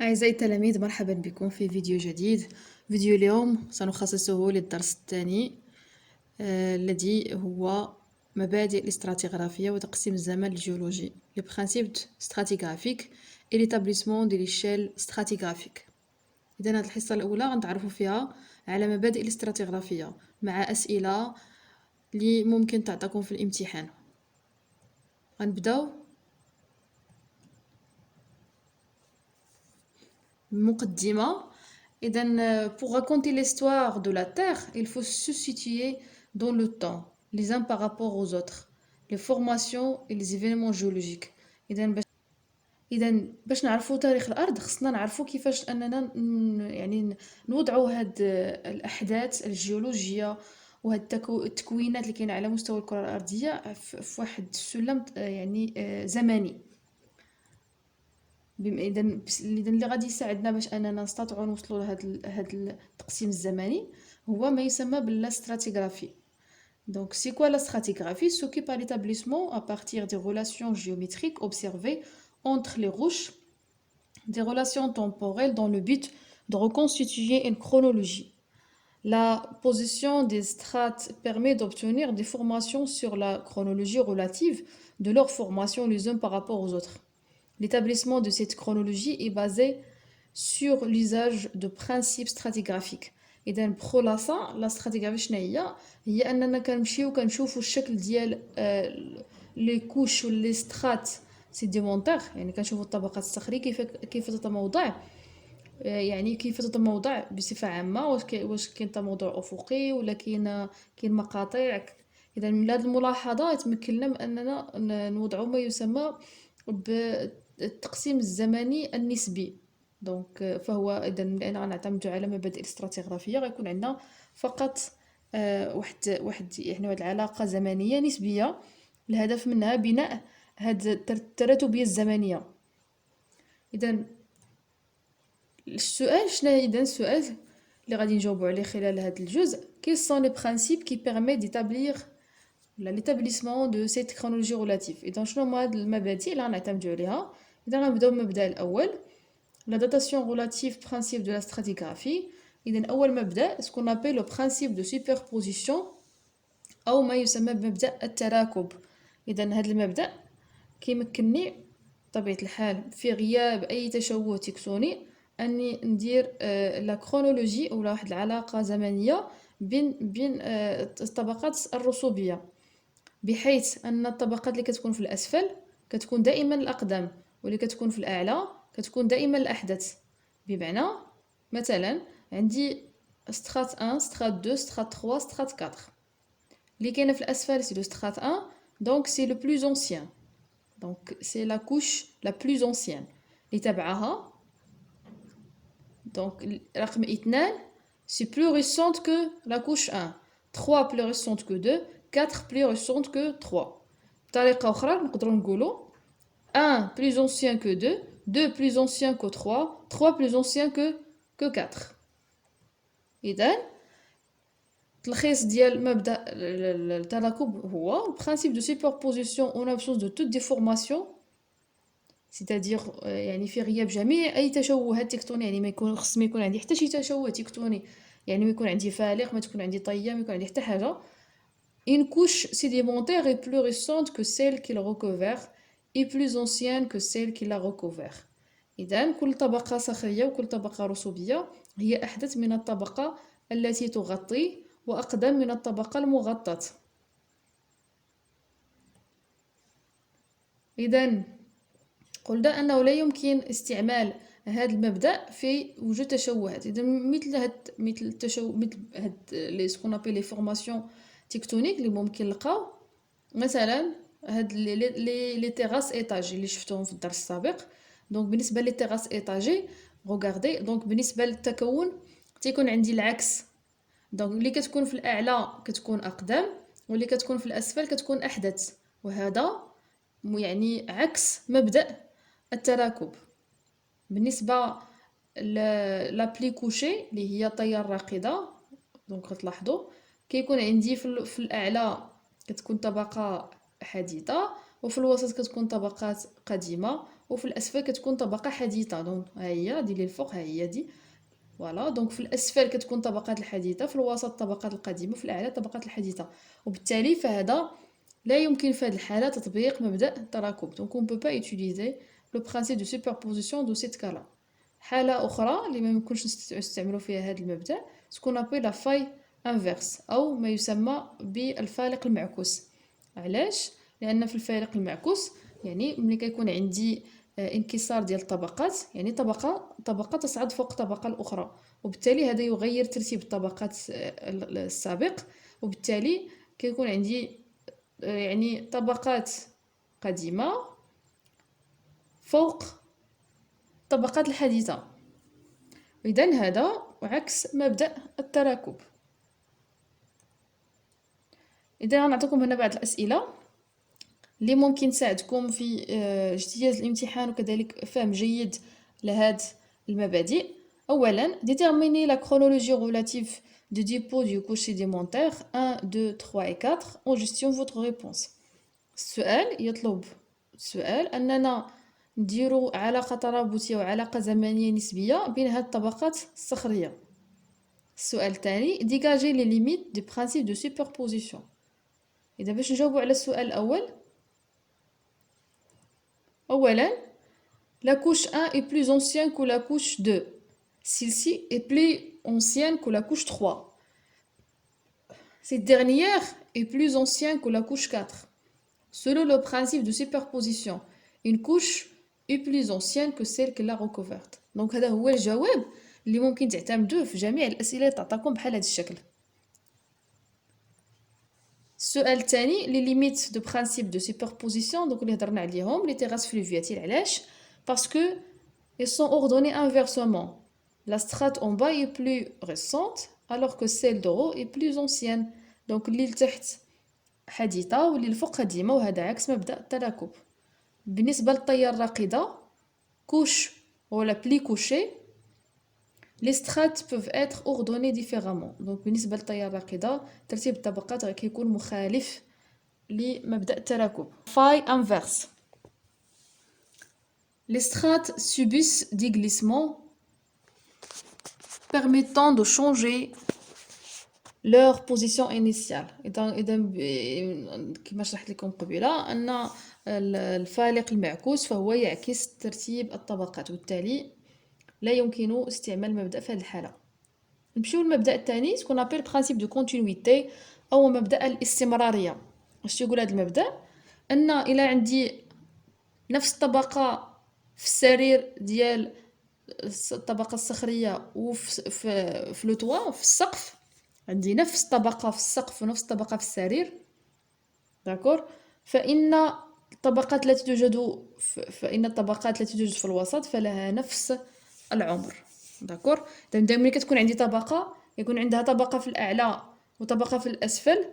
أعزائي التلاميذ، مرحبا بكم في فيديو جديد. فيديو اليوم سنخصصه للدرس الثاني الذي هو مبادئ الاستراتيغرافية وتقسيم الزمن الجيولوجي le principe stratigraphique et l'établissement de l'échelle stratigraphique. إذا هذه الحصة الأولى غنتعرفوا فيها على مبادئ الاستراتيغرافية مع أسئلة اللي ممكن تعطاكم في الامتحان. غنبداو مقدمة. Pour raconter l'histoire de la Terre, il faut se situer dans le temps, les uns par rapport aux autres, les formations et les événements géologiques. باش نعرفوا تاريخ الأرض خصنا نعرفوا كيفاش أننا نوضعوا هاد الأحداث الجيولوجية وهاد التكوينات اللي كاينة على مستوى الكرة الأرضية في واحد السلم زمني. اذا اللي غادي يساعدنا باش اننا نستطيعوا نوصلوا لهذا التقسيم الزمني هو ما يسمى بلا stratigraphie. Donc c'est quoi la stratigraphie? S'occupe à l'établissement à partir des relations géométriques observées entre les roches, des relations temporelles dans le but de reconstituer une chronologie. La position des strates permet d'obtenir des formations sur la chronologie relative de leur formation les uns par rapport aux autres. L'établissement de cette chronologie est basé sur l'usage de principes stratigraphiques. إذا بخلاصة لا ستراتيغرافي هي أننا كنمشيو كنشوفو الشكل ديال لي كوش ولي سترات سيديمونتيغ، يعني كنشوفو الطبقات الصخرية كيف تتموضع، يعني كيف تتموضع بصفة عامة، واش كاين تموضع أفقي ولا كاين مقاطع. إذا من هذه الملاحظة يتمكننا من أننا نوضعو ما يسمى بالتقسيم الزمني النسبي. دونك فهو اذا لان غنعتمدوا على مبادئ الاستراتيغرافيه غيكون عندنا فقط واحد يعني واحد العلاقه زمنيه نسبيه، الهدف منها بناء هاد التراتبيه الزمنيه. اذا السؤال شنو هي؟ اذا السؤال اللي غادي نجاوبوا عليه خلال هذا الجزء: quels sont les principes qui permettent d'établir l'établissement de cette chronologie relative. اذا شنو هما هاد المبادئ اللي غنعتمدوا عليها؟ اذا غنبداو بالمبدا الاول، la datation relative, principe de la stratigraphie. إذن أول مبدأ ce qu'on appelle le principe de superposition أو ما يسمى بمبدأ التراكب. إذن هذا المبدأ كيمكنني بطبيعة الحال في غياب أي تشوه تكتوني أني ندير لا كرونولوجي أو واحد العلاقة زمنية بين الطبقات الرسوبية، بحيث أن الطبقات اللي كتكون في الأسفل كتكون دائما الأقدم، واللي كتكون في الأعلى كتكون دائما الأحدث. بمعنى مثلا عندي سترات 1 سترات 2 سترات 3 سترات 4، اللي كاينه في الأسفل سي لو سترات 1، دونك سي لو بلوز أونسيان، دونك سي لا كوش لا بلوز أونسيان. اللي تبعها دونك رقم 2 سي بلو ريسونت كو لا كوش 1، 3 بلو ريسونت كو 2، 4 بلو ريسونت كو 3. بطريقة أخرى نقدروا نقولوا 1 plus ancien que 2, 2 plus ancien que 3, 3 plus ancien que 4. إذن تلخيص ديال مبدأ التراكب هو البرانسيب دو سوبربوزيسيون en absence de toute déformation، c'est-à-dire يعني في غياب جميع أي تشوهات تكتونية، يعني خص ما يكون عندي حتى شي تشوه تكتوني، يعني ما يكون عندي فالق، ما تكون عندي طيه، ما يكون عندي حتى حاجة. Une couche sédimentaire est plus récente que celle qui le recouvre et plus ancienne que celle qui la recouvre. إذن كل طبقة صخرية وكل طبقة رسوبية هي أحدث من الطبقة التي تغطي وأقدم من الطبقة المغطاة. إذن قلنا أنه لا يمكن استعمال هذا المبدأ في وجود تشوهات. إذا مثل هاد لي سكون ابي لي فورماسيون تكتونيك اللي ممكن نلقاو مثلا هاد لي تيراس ايطاجي اللي شفتوهم في الدرس السابق. دونك بالنسبه لي تيراس ايطاجي غوغاردي، دونك بالنسبه للتكون تيكون عندي العكس، دونك اللي كتكون في الاعلى كتكون اقدم واللي كتكون في الاسفل كتكون احدث، وهذا يعني عكس مبدأ التراكب. بالنسبه لابلي كوشي اللي هي طيه الراقده، دونك غتلاحظوا كيكون عندي في الاعلى كتكون طبقه حديثه، وفي الوسط كتكون طبقات قديمة وفي الأسفل كتكون طبقة حديثة. دونك ها هي ديري الفوق، ها هي دي فوالا. دونك في الأسفل كتكون طبقات الحديثة، في الوسط طبقات القديمة، في الأعلى طبقات الحديثة. وبالتالي فهذا لا يمكن في هذه الحالة تطبيق مبدأ التراكب. دونك on peut pas utiliser le principe de superposition de cette cas-là. حالة أخرى اللي ما يمكنش نستعملوا فيها هذا المبدأ تكون appelle la faille inverse أو ما يسمى بالفالق المعكوس. علاش؟ لأن في الفالق المعكوس يعني ملي كيكون عندي انكسار ديال الطبقات، يعني طبقة تصعد فوق الطبقة الأخرى، وبالتالي هذا يغير ترتيب الطبقات السابق، وبالتالي كيكون عندي يعني طبقات قديمة فوق الطبقات الحديثة. إذن هذا عكس مبدأ التراكب. إذا غنعطيكم هنا بعض الأسئلة اللي ممكن تساعدكم في اجتياز الامتحان وكذلك فهم جيد لهاد المبادئ. أولا déterminer la chronologie relative du dépôt du couche sédimentaire 1, 2, 3 et 4 en gestion votre réponse. السؤال يطلب أننا نديرو علاقة ترابطية وعلاقة زمنية نسبية بين هاد الطبقات الصخرية. السؤال الثاني dégager les limites du principe de superposition. إذا باش نجاوبو على السؤال الأول، أولا la couche 1 est plus ancienne que la couche 2. Celle-ci est plus ancienne que la couche 3. Cette dernière est plus ancienne que la couche 4. Selon le principe de superposition, une couche est plus ancienne que celle qui l'a recouverte. Donc هذا هو الجواب اللي ممكن تعتمدوه في جميع الأسئلة اللي تعطاكم بحال هذا الشكل. السؤال الثاني لي ليميت دو برانسيب دو سوبربوزيسيون، دوك اللي هضرنا عليهم لي تيراس فلوفياتيل. علاش؟ باسكو ils sont ordonnés inversement. La strate en bas est plus récente alors que celle d'en haut est plus ancienne. donc اللي لتحت حديثة واللي الفوق قديمة، وهذا عكس مبدأ التراكب. بالنسبة للطية الراقدة couche ولا بلي كوشي les strates peuvent être ordonnées différemment. donc بالنسبة للطية الراقدة ترتيب الطبقات كيكون مخالف لمبدأ التراكب. faille inverse. Les strates subissent des glissements permettant de changer leur position initiale. إذا كما شرحت لكم قبيلة أن الفالق المعكوس فهو يعكس ترتيب الطبقات، وبالتالي لا يمكن استعمال مبدأ في هذه الحالة. نمشيو للمبدأ الثاني سكون ابيل برانسيب دو كونتينيتي أو مبدأ الاستمرارية. اش تيقول هذا المبدأ؟ أن إلا عندي نفس الطبقة في السرير ديال الطبقة الصخرية وفي لو توا في السقف، عندي نفس الطبقة في السقف ونفس الطبقة في السرير، داكور، فإن الطبقات التي توجد في الوسط فلها نفس العمر، داكور. إذا ملي كتكون عندي طبقة يكون عندها طبقة في الأعلى وطبقة في الأسفل،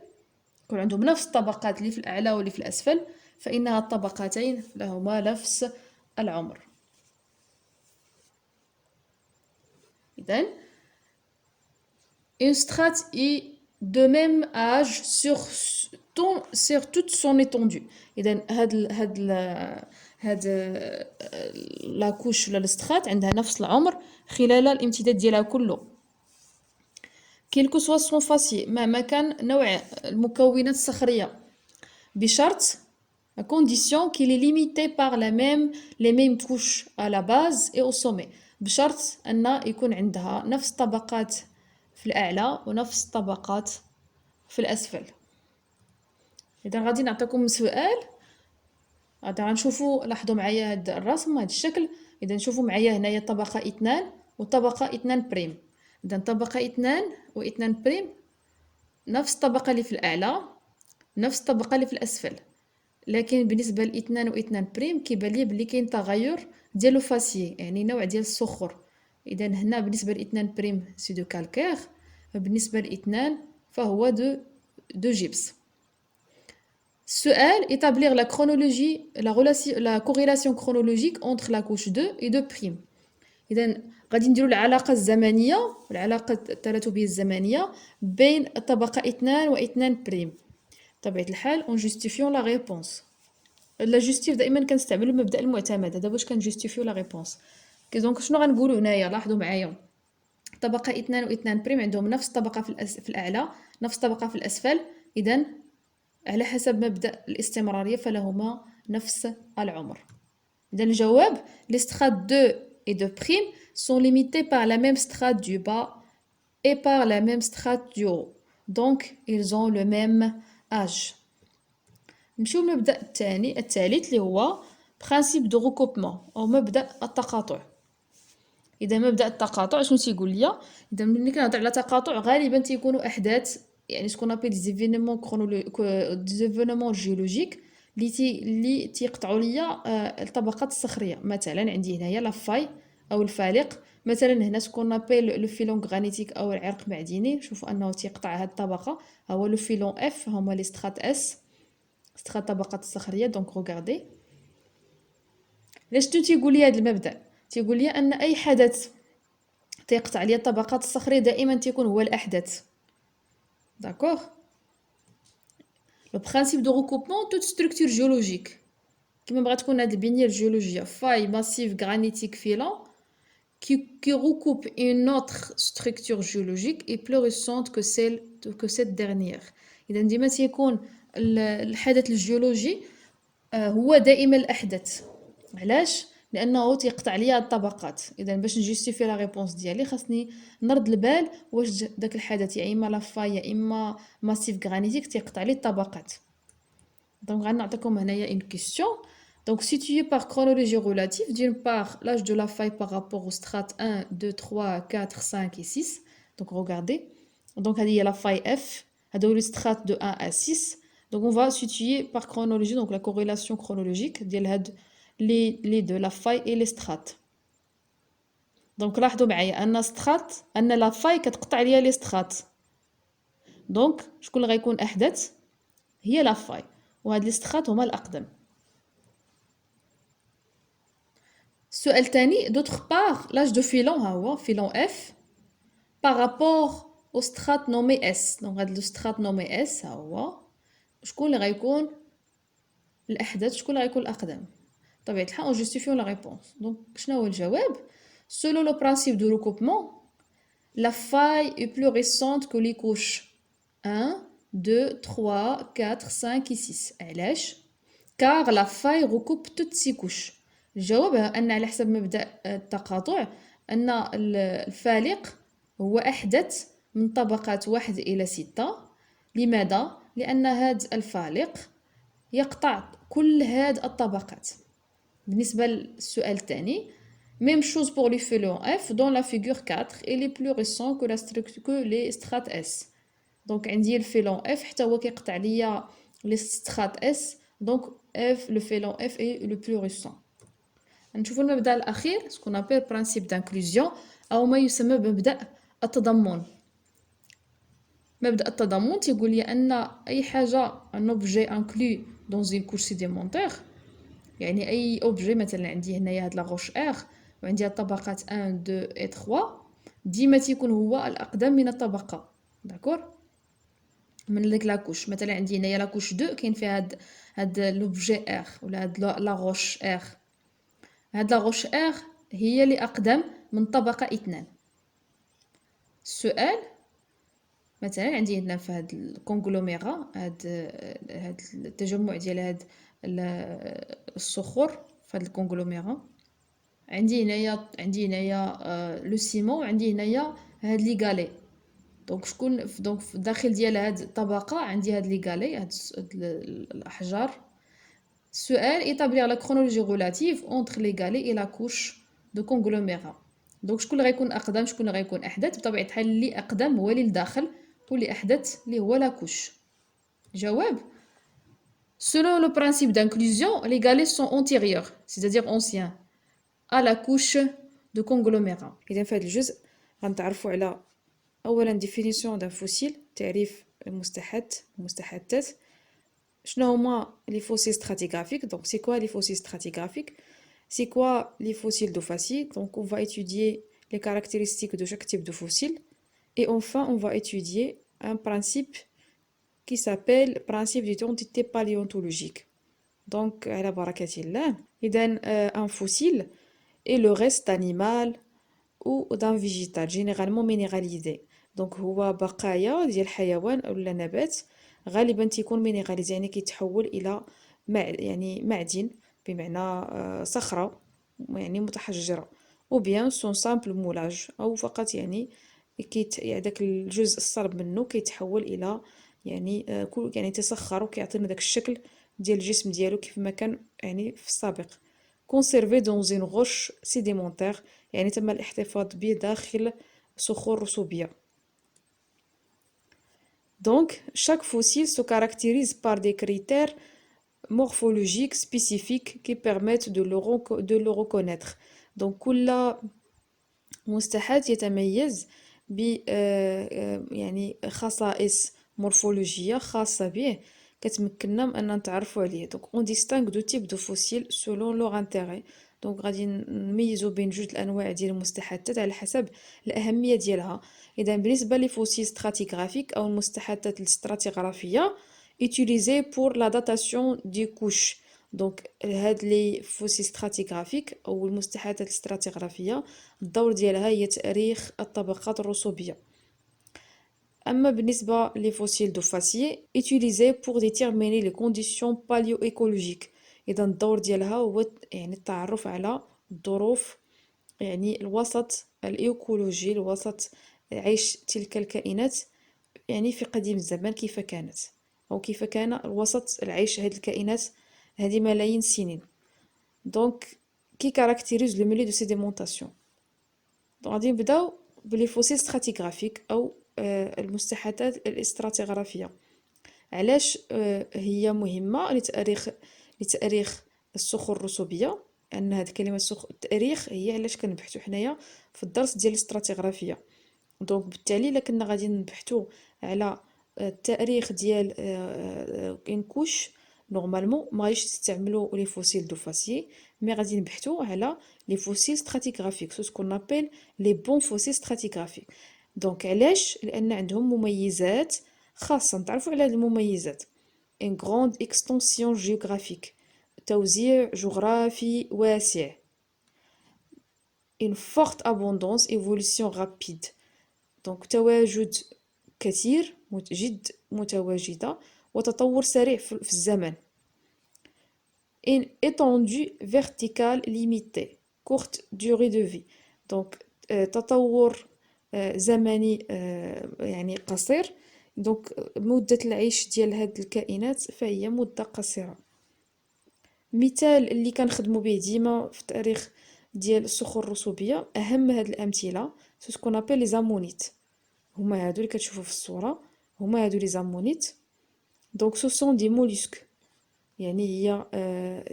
يكون عندهم نفس الطبقات اللي في الأعلى واللي في الأسفل، فإنها الطبقتين لهما نفس العمر. إذن une strate est de même âge sur toute son étendue. إذن هاد لا كوش ولا السترات عندها نفس العمر خلال الامتداد ديالها كله. quel que soit son faciès، مهما كان نوع المكونات الصخرية، بشرط à condition qu'il est limité par les mêmes couches à la base et au sommet. بشرط أن يكون عندها نفس الطبقات في الأعلى ونفس الطبقات في الأسفل. إذا غادي نعطيكم سؤال، غادي غنشوفوا، لاحظوا معايا هاد الرسم هاد الشكل. إذا نشوفوا معايا هنايا طبقة 2 وطبقة 2 بريم. إذا طبقة 2 و 2 بريم نفس الطبقة اللي في الأعلى نفس الطبقة اللي في الأسفل، لكن بالنسبة ل2 و 2 بريم كيبان لي بلي كاين تغير ديال الفاسيي، يعني نوع ديال الصخور. إذا هنا بالنسبة ل2 بريم سي دو كالكير، بالنسبة ل2 فهو دو جيبس. السؤال établir la chronologie la corrélation chronologique entre la couche 2 et 2 prime. إذا غادي نديرو العلاقة الزمنية والعلاقة التراتبية الزمنية بين الطبقة 2 و 2 بريم. بطبيعة الحال en justifiant la réponse. لا جوستيف دائما كنستعملوا المبدا المعتمد، هذا باش كنجوستيفيو لا ريبونس. دونك شنو غنقولوا هنايا؟ لاحظوا معايا، طبقه اثنان واثنان بريم عندهم نفس الطبقه في الاعلى، نفس الطبقه في الاسفل، اذا على حسب مبدا الاستمراريه فلهما نفس العمر. إذا الجواب les strates 2 et 2 prime sont limités par la même strate du bas et par la même strate du haut. Donc ils ont le même âge. نمشيو للمبدا الثالث اللي هو principe de recoupement او مبدا التقاطع. اذا مبدا التقاطع شنو تيقول ليا؟ اذا ملي كنهضر على تقاطع غالبا تيكونوا احداث، يعني سكون ابيل دي زيفينمون جيولوجيك اللي تيقطعوا ليا الطبقات الصخريه. مثلا عندي هنايا لا فاي او الفالق، مثلا هنا سكون ابيل لو فيلون غرانيتيك او العرق معدني، شوفوا انه تيقطع هذه الطبقه، هو لو فيلون اف، هما لي سترات اس، سترات الطبقات الصخريه. دونك روغاردي علاش تيقول لي هذا المبدا؟ تيقول لي ان اي حدث تيقطع لي الطبقات الصخريه دائما تيكون هو الاحدث. داكوغ. لو برينسيپ دو ريكوبمون توت ستركتور جيولوجيك، كيما بغات تكون هاد البنيه الجيولوجيه فاي ماسيف غرانيتيك فيلون qui recoupe une autre structure géologique et plus récente que cette dernière. إذا ديما تيكون الحدث الجيولوجي هو دائما الأحدث. علاش؟ لأنه تيقطع ليا الطبقات. إذا باش نجيستيفي لا ريبونس ديالي خاصني نرد البال واش داك الحدث يا إما لافاي يا إما ماسيف غرانيتيك تيقطع لي الطبقات. دونك غنعطيكم هنايا une question. Donc, situé par chronologie relative, d'une part, l'âge de la faille par rapport aux strates 1, 2, 3, 4, 5 et 6. Donc, regardez. Donc, il y a la faille F, il y a les strates de 1 à 6. Donc, on va situer par chronologie, donc la corrélation chronologique, les deux, la faille et les strates. Donc, لاحظوا معايا أن سترات أن لا فاي كتقطع ليا لي سترات. دونك شكون اللي غيكون أحدث؟ هي لا فاي، وهاد لي سترات هما الأقدم. السؤال الثاني d'autre part l'âge de filon ها هو filon F par rapport au strate nommé S. donc هاد لو سترات نومي S ها هو شكون اللي غيكون الأحدث، شكون اللي غيكون الأقدم. بطبيعة الحال on justifie la réponse. donc شنو هو الجواب؟ selon le principe de recoupement la faille est plus récente que les couches 1, 2, 3, 4, 5 et 6. علاش؟ car la faille recoupe toutes ces couches. الجواب أن على حسب مبدأ التقاطع أن الفالق هو أحدث من طبقات 1 إلى 6. لماذا؟ لأن هذا الفالق يقطع كل هذه الطبقات. بالنسبة للسؤال الثاني même chose pour les filons F dont la figure 4 il est plus récent que les strates S. donc عندي الفيلون F حتى هو كيقطع ليا les strates S. donc F le filon F est le plus récent. نشوفوا المبدا الاخير سكون ابيل برانسيب دانكلوزيون او ما يسمى بمبدا التضمن. مبدا التضمن تيقول لي ان اي حاجه ان اوبجي انكلو دون زين كوش سيديمونتير، يعني اي اوبجي مثلا عندي هنايا هاد لا غوش ار وعندي الطبقات 1 2 و 3 ديما تيكون هو الاقدم من الطبقه. داكور من ديك لاكوش. مثلا عندي هنايا لاكوش 2 كاين فيها هاد لوبجي ار ولا هاد لا غوش ار. هاد لا غوش ار هي اللي اقدم من طبقه 2. السؤال مثلا عندي هنا في هاد الكونغلوميرا هاد التجمع ديال هاد الصخور في هاد الكونغلوميرا، عندي هنايا لو سيمون وعندي هنايا هاد لي غالي. دونك شكون دونك في الداخل ديال هاد الطبقه عندي هاد لي غالي هاد الاحجار. السؤال établir la chronologie relative entre les galets et la couche de conglomérat. دونك شكون اللي غيكون اقدم شكون اللي غيكون احدث؟ بطبيعه الحال اللي اقدم هو اللي لداخل واللي احدث اللي هو لا كوش. جواب selon le principe d'inclusion les galets sont antérieurs c'est-à-dire anciens à la couche de conglomérat. اذا في هذا الجزء غنتعرفوا على اولا définition d'un fossile، تعريف المستحدثات. شنو هما les fossiles stratigraphiques. donc c'est quoi les fossiles stratigraphiques? c'est quoi les fossiles d'ophatie? donc on va étudier les caractéristiques de chaque type de fossile et enfin on va étudier un principe qui s'appelle principe d'identité paléontologique. Donc على بركة الله. إذن un fossile est le reste d'animal ou d'un végétal généralement minéralisé. Donc هو بقايا ديال حيوان ولا نبات غالبا تيكون مينيراليزي، يعني كيتحول الى يعني معدن، بمعنى صخرة يعني متحجرة، او بيان سون سامبل مولاج، او فقط يعني داك الجزء الصلب منه كيتحول الى يعني يعني تسخر وكيعطينا داك الشكل ديال الجسم ديالو كيف ما كان يعني في السابق. conservé dans une roche sédimentaire، يعني تم الاحتفاظ به داخل صخور رسوبية. Donc, chaque fossile se caractérise par des critères morphologiques spécifiques qui permettent de le reconnaître. Donc, كل مستحاث يتميز ب يعني خصائص مورفولوجية خاصة به كتمكننا من أن نتعرفوا عليه. Donc on distingue deux types de fossiles selon leur intérêt. Donc غادي نميزوا بين جوج الأنواع ديال المستحاثات على حسب الأهمية ديالها. إذا بالنسبة لفوسيل stratigraphique أو المستحاثات الاستراتيغرافية utilisés pour la datation des couches. دونك هاد لي فوسيل ستراتيغرافيك او المستحاثات الاستراتيغرافيه الدور ديالها هي تاريخ الطبقات الرسوبيه. اما بالنسبه لي فوسيل دو فاسيي utilisés pour déterminer les conditions paléoécologiques. اذا الدور ديالها هو يعني التعرف على الظروف يعني الوسط الايكولوجي، الوسط عيش تلك الكائنات يعني في قديم الزمان كيف كانت، او كيف كان الوسط العيش هذه الكائنات هذه ملايين السنين. دونك كي كاركتيريز لو ميليو دو سيديمونطاسيون. دونك غادي نبداو بلي فوسيل ستراتيغرافيك او المستحاثات الاستراتيغرافيه. علاش هي مهمه لتاريخ الصخور الرسوبيه؟ ان هاد كلمه التاريخ هي علاش كنبحثوا حنايا في الدرس ديال الاستراتيغرافيه. دونك بالتالي الا كنا غادي نبحثوا على التاريخ ديال اون كوش، نورمالمون ما غاديش نستعملوا لي فوسيل دو فاسيي، مي غادي نبحثوا على لي فوسيل ستراتيغرافيك، سو سكون ابل لي بون فوسيل ستراتيغرافيك. دونك علاش؟ لان عندهم مميزات خاصه. نتعرفوا على هاد المميزات: ان غروند اكستنسيون جيوغرافيك، توزيع جغرافي واسع، une forte abondance évolution rapide. دونك تواجد كثير جد متواجدة وتطور سريع في الزمن. une étendue verticale limitée, courte durée de vie. دونك تطور زمني يعني قصير. دونك مدة العيش ديال هاد الكائنات فهي مدة قصيرة. مثال اللي كنخدموا به ديما في التاريخ ديال الصخور الرسوبيه، اهم هاد الامثله سو سكون ابل لي زامونيت. هما هادو اللي كتشوفوا في الصوره، هما هادو لي زامونيت. دونك سو سون دي موليسك، يعني هي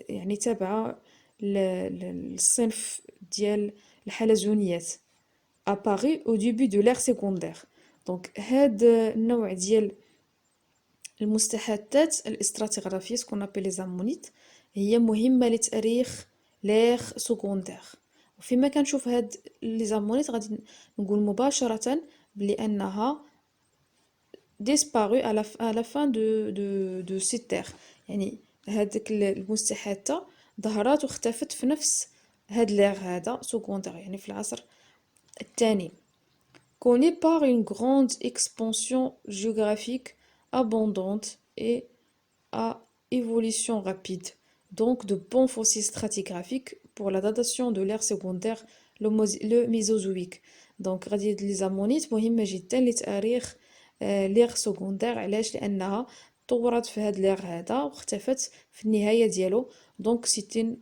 يعني تابعه للصنف ديال الحلزونيات، اباري او ديبي دو لير سيكوندير. دونك هاد النوع ديال المستحاثات الاستراتيغرافيه سكون ابل لي زامونيت هي مهمه لتاريخ لير سكوندير. وفيما كنشوف هاد لي زامونيت غادي نقول مباشره بلي انها disparu à la fin de cette terre. يعني هاديك المستحاثه ظهرات واختفت في نفس هاد لير هذا سكوندير، يعني في العصر الثاني. connu par une grande expansion géographique abondante et à évolution rapide. Donc de bons fossiles stratigraphiques pour la datation de l'ère secondaire le mésozoïque. Donc غادي لي زامونيت مهمة جدا لتاريخ لير سكوندير. علاش؟ لانها طورت في هاد لير هذا واختفت في النهاية ديالو. دونك سي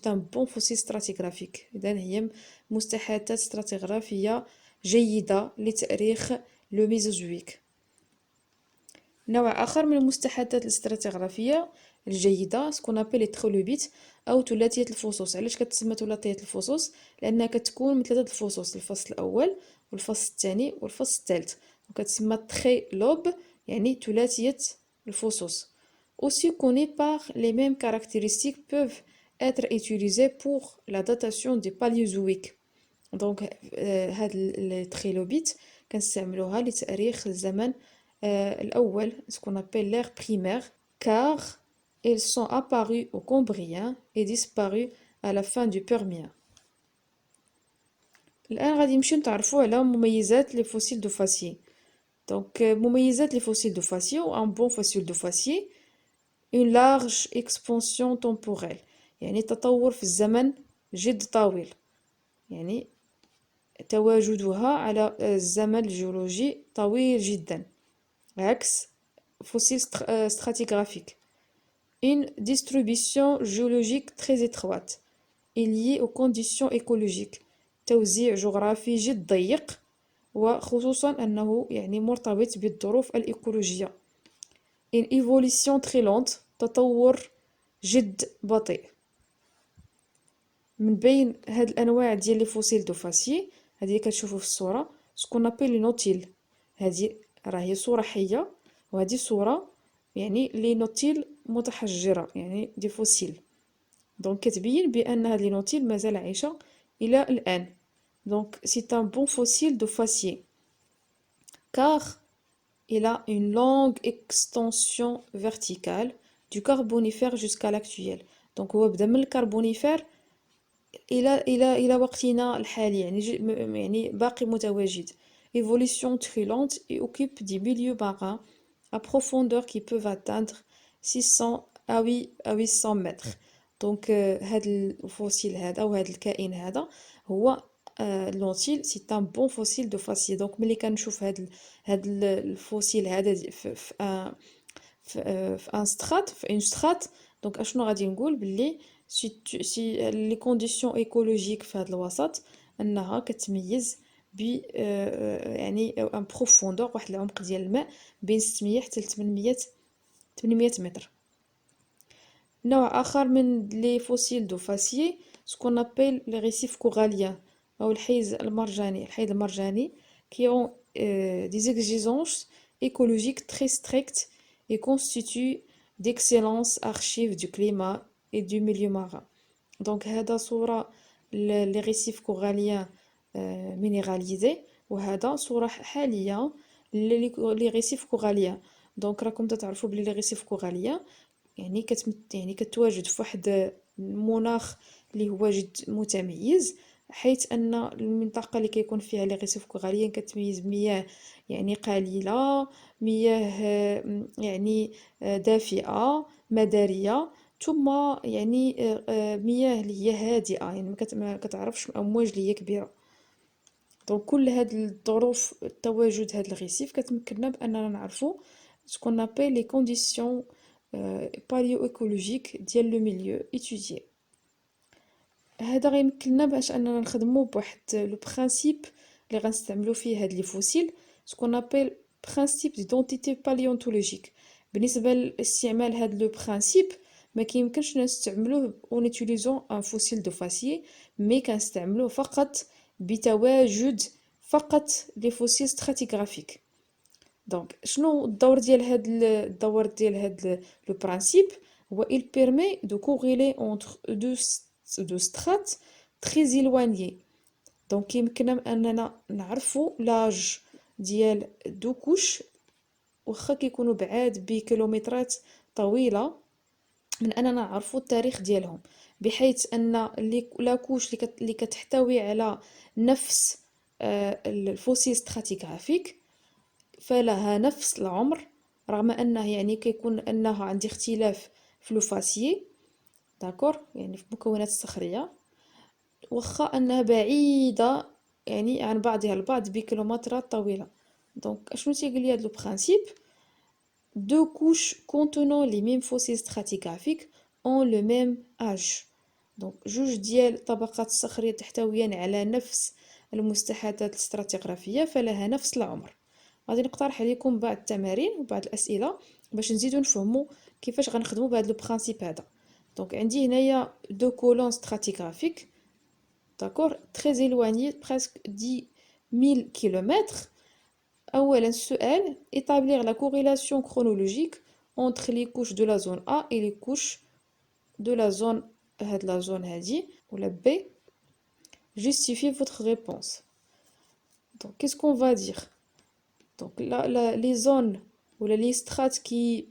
ان بون فوسيل ستراتيغرافيك. اذا هي مستحاثات ستراتيغرافية جيدة لتاريخ لو ميزوزويك. نوع آخر من المستحاثات الاستراتيغرافية الجيدة سكون ابل لي تريلوبيت أو ثلاثية الفصوص. علاش كتسمى ثلاثية الفصوص؟ لأنها كتكون من ثلاثة الفصوص: الفصل الأول والفصل الثاني والفصل الثالث، وكتسمى تريلوب يعني ثلاثية الفصوص. aussi connu par les mêmes caractéristiques peuvent être utilisés pour la datation des paléozoïques. دونك هاد التريلوبيت كنستعملوها لتاريخ الزمن الأول سكون ابل لير بريمير، كار Ils sont apparus au Cambrien et disparus à la fin du Permien. الآن غادي نمشيو نتعرفوا على مميزات les fossiles de Fassier. Donc مميزات les fossiles de Fassier ou un bon fossile de Fassier, une large expansion temporelle. يعني تطور في الزمن جد طويل. يعني تواجدها على الزمن الجيولوجي طويل جدا عكس fossiles stratigraphiques. Une distribution géologique très étroite est liée aux conditions écologiques. توزيع جغرافي جد ضيق وخصوصا أنه يعني مرتبط بالظروف الإيكولوجية. Une évolution très lente تطور جد بطيء. من بين هاد الأنواع ديال لي فوسيل دو فاسيي هذه اللي كتشوفوا في الصورة سكون ابيل لي نوتيل. هذه راهي صورة حية وهذه صورة يعني لي نوتيل متحجرة يعني دي فوسيل. دونك كتبين بأن هاد لي نوتيل مازال عايشة إلى الآن. Donc c'est un bon fossile de Fassier car il a une longue extension verticale du Carbonifère jusqu'à l'actuel. Donc هو بدا من الكربونيفير إلى وقتنا الحالي يعني باقي متواجد. Évolution très lente et occupe des milieux marins à profondeur qui peuvent atteindre 600 à 800 mètres. Donc هاد الفوسيل هذا أو هاد الكائن هذا هو لونتيل سي ان بون فوسيل دو فاسيي. دونك ملي كنشوف هاد الفوسيل هذا في ان سترات في اون سترات دونك اشنو غادي نقول بلي سي لي كونديسيون ايكولوجيك في هذا الوسط انها كتميز ب يعني ان بروفوندور واحد العمق ديال الماء بين 600 حتى ل 800 متر. نوع اخر من لي فوسيل دو فاسيي سكون ابل لي ريسيف كوراليان أو الحيز المرجاني qui ont des exigences écologiques très strictes et constituent d'excellentes archives du climat et du milieu marin. Donc هذا صورة les récifs coralliens minéralisés وهذا صورة حالية les récifs coralliens. Donc راكم تعرفوا بلي les récifs coralliens يعني كتواجد في واحد المناخ اللي هو جد متميز حيث ان المنطقه اللي كيكون فيها لي ريسيف كوراليين كتميز بمياه يعني قليله، مياه يعني دافئه مداريه، ثم يعني مياه اللي هي هادئه يعني ما كتعرفش امواج اللي هي كبيره. دونك كل هاد الظروف تواجد هاد الريسيف كتمكننا باننا نعرفوا سكون ابل لي كونديسيون باليو ايكولوجيك ديال لو ميليو ايتوديي. هذا غيمكننا باش اننا نخدموا بواحد لو برينسيپ اللي غنستعملوا فيه هاد لي فوسيل سكون ابل برينسيپ ديدونتيتي باليونتولوجيك. بالنسبه لاستعمال هاد لو برينسيپ ما كيمكنش نستعملوه اون يوتيليزون ان فوسيل دو فاسيي مي كنستعملوه فقط بتواجد فقط لي فوسيل ستراتيغرافيك. دونك شنو الدور ديال هاد لو برينسيپ هو il permet de corréler entre deux strates très éloignées. دونك كيمكننا اننا نعرفوا لاج ديال دو كوش واخا كيكونوا بعاد بكيلومترات طويله من اننا نعرفوا التاريخ ديالهم، بحيث ان لا كوش اللي كتحتوي على نفس الفوسيل ستراتيغرافيك فلها نفس العمر رغم انه يعني كيكون انها عندي اختلاف في لو فاسيي داكور يعني في المكونات الصخريه واخا انها بعيده يعني عن بعضها البعض بكيلومترات طويله. دونك اشنو تيقول لي هذا لو برينسيپ deux couches contenant les mêmes fossiles stratigraphiques ont le même âge. دونك جوج ديال الطبقات الصخريه تحتويان على نفس المستحدثات الاستراتيغرافيه فلها نفس العمر. غادي نقترح عليكم بعض التمارين وبعض الاسئله باش نزيدو نفهموا كيفاش غنخدموا بهذا لو برينسيپ هذا. دونك عندي هنايا دو كولون ستراتيغرافيك d'accord très éloigné presque 10 000 km. أولا السؤال établir la corrélation chronologique entre les couches de la zone A et les couches de la zone هاد la zone هادي ولا B. Justifiez votre réponse. Donc qu'est-ce qu'on va dire? Donc là, les zones ou les strates qui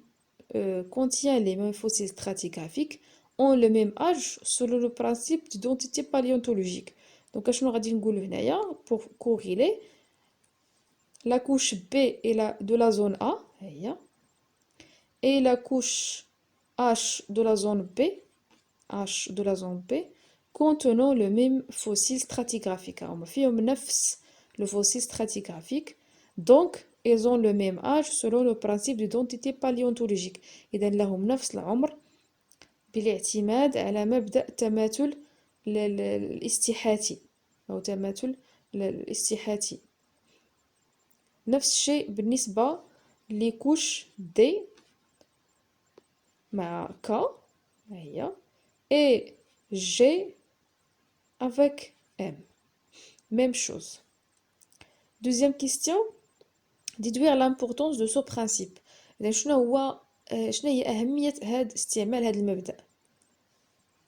contient les mêmes fossiles stratigraphiques ont le même âge selon le principe d'identité paléontologique. Donc اشنو غادي نقولو هنايا pour corréler la couche B de la zone A et la couche H de la zone B contenant le même fossile stratigraphique. هما فيهم نفس le fossile stratigraphique, donc ils ont le même âge selon le principe d'identité paléontologique. إذا لهم نفس العمر بالاعتماد على مبدأ تماثل الاستحاثي أو تماثل الاستحاثي. نفس الشيء بالنسبة لكوش D مع K هي et G avec M. Même chose. Deuxième question. déduire l'importance de ce principe. إذا شنو هي أهمية استعمال هذا المبدأ.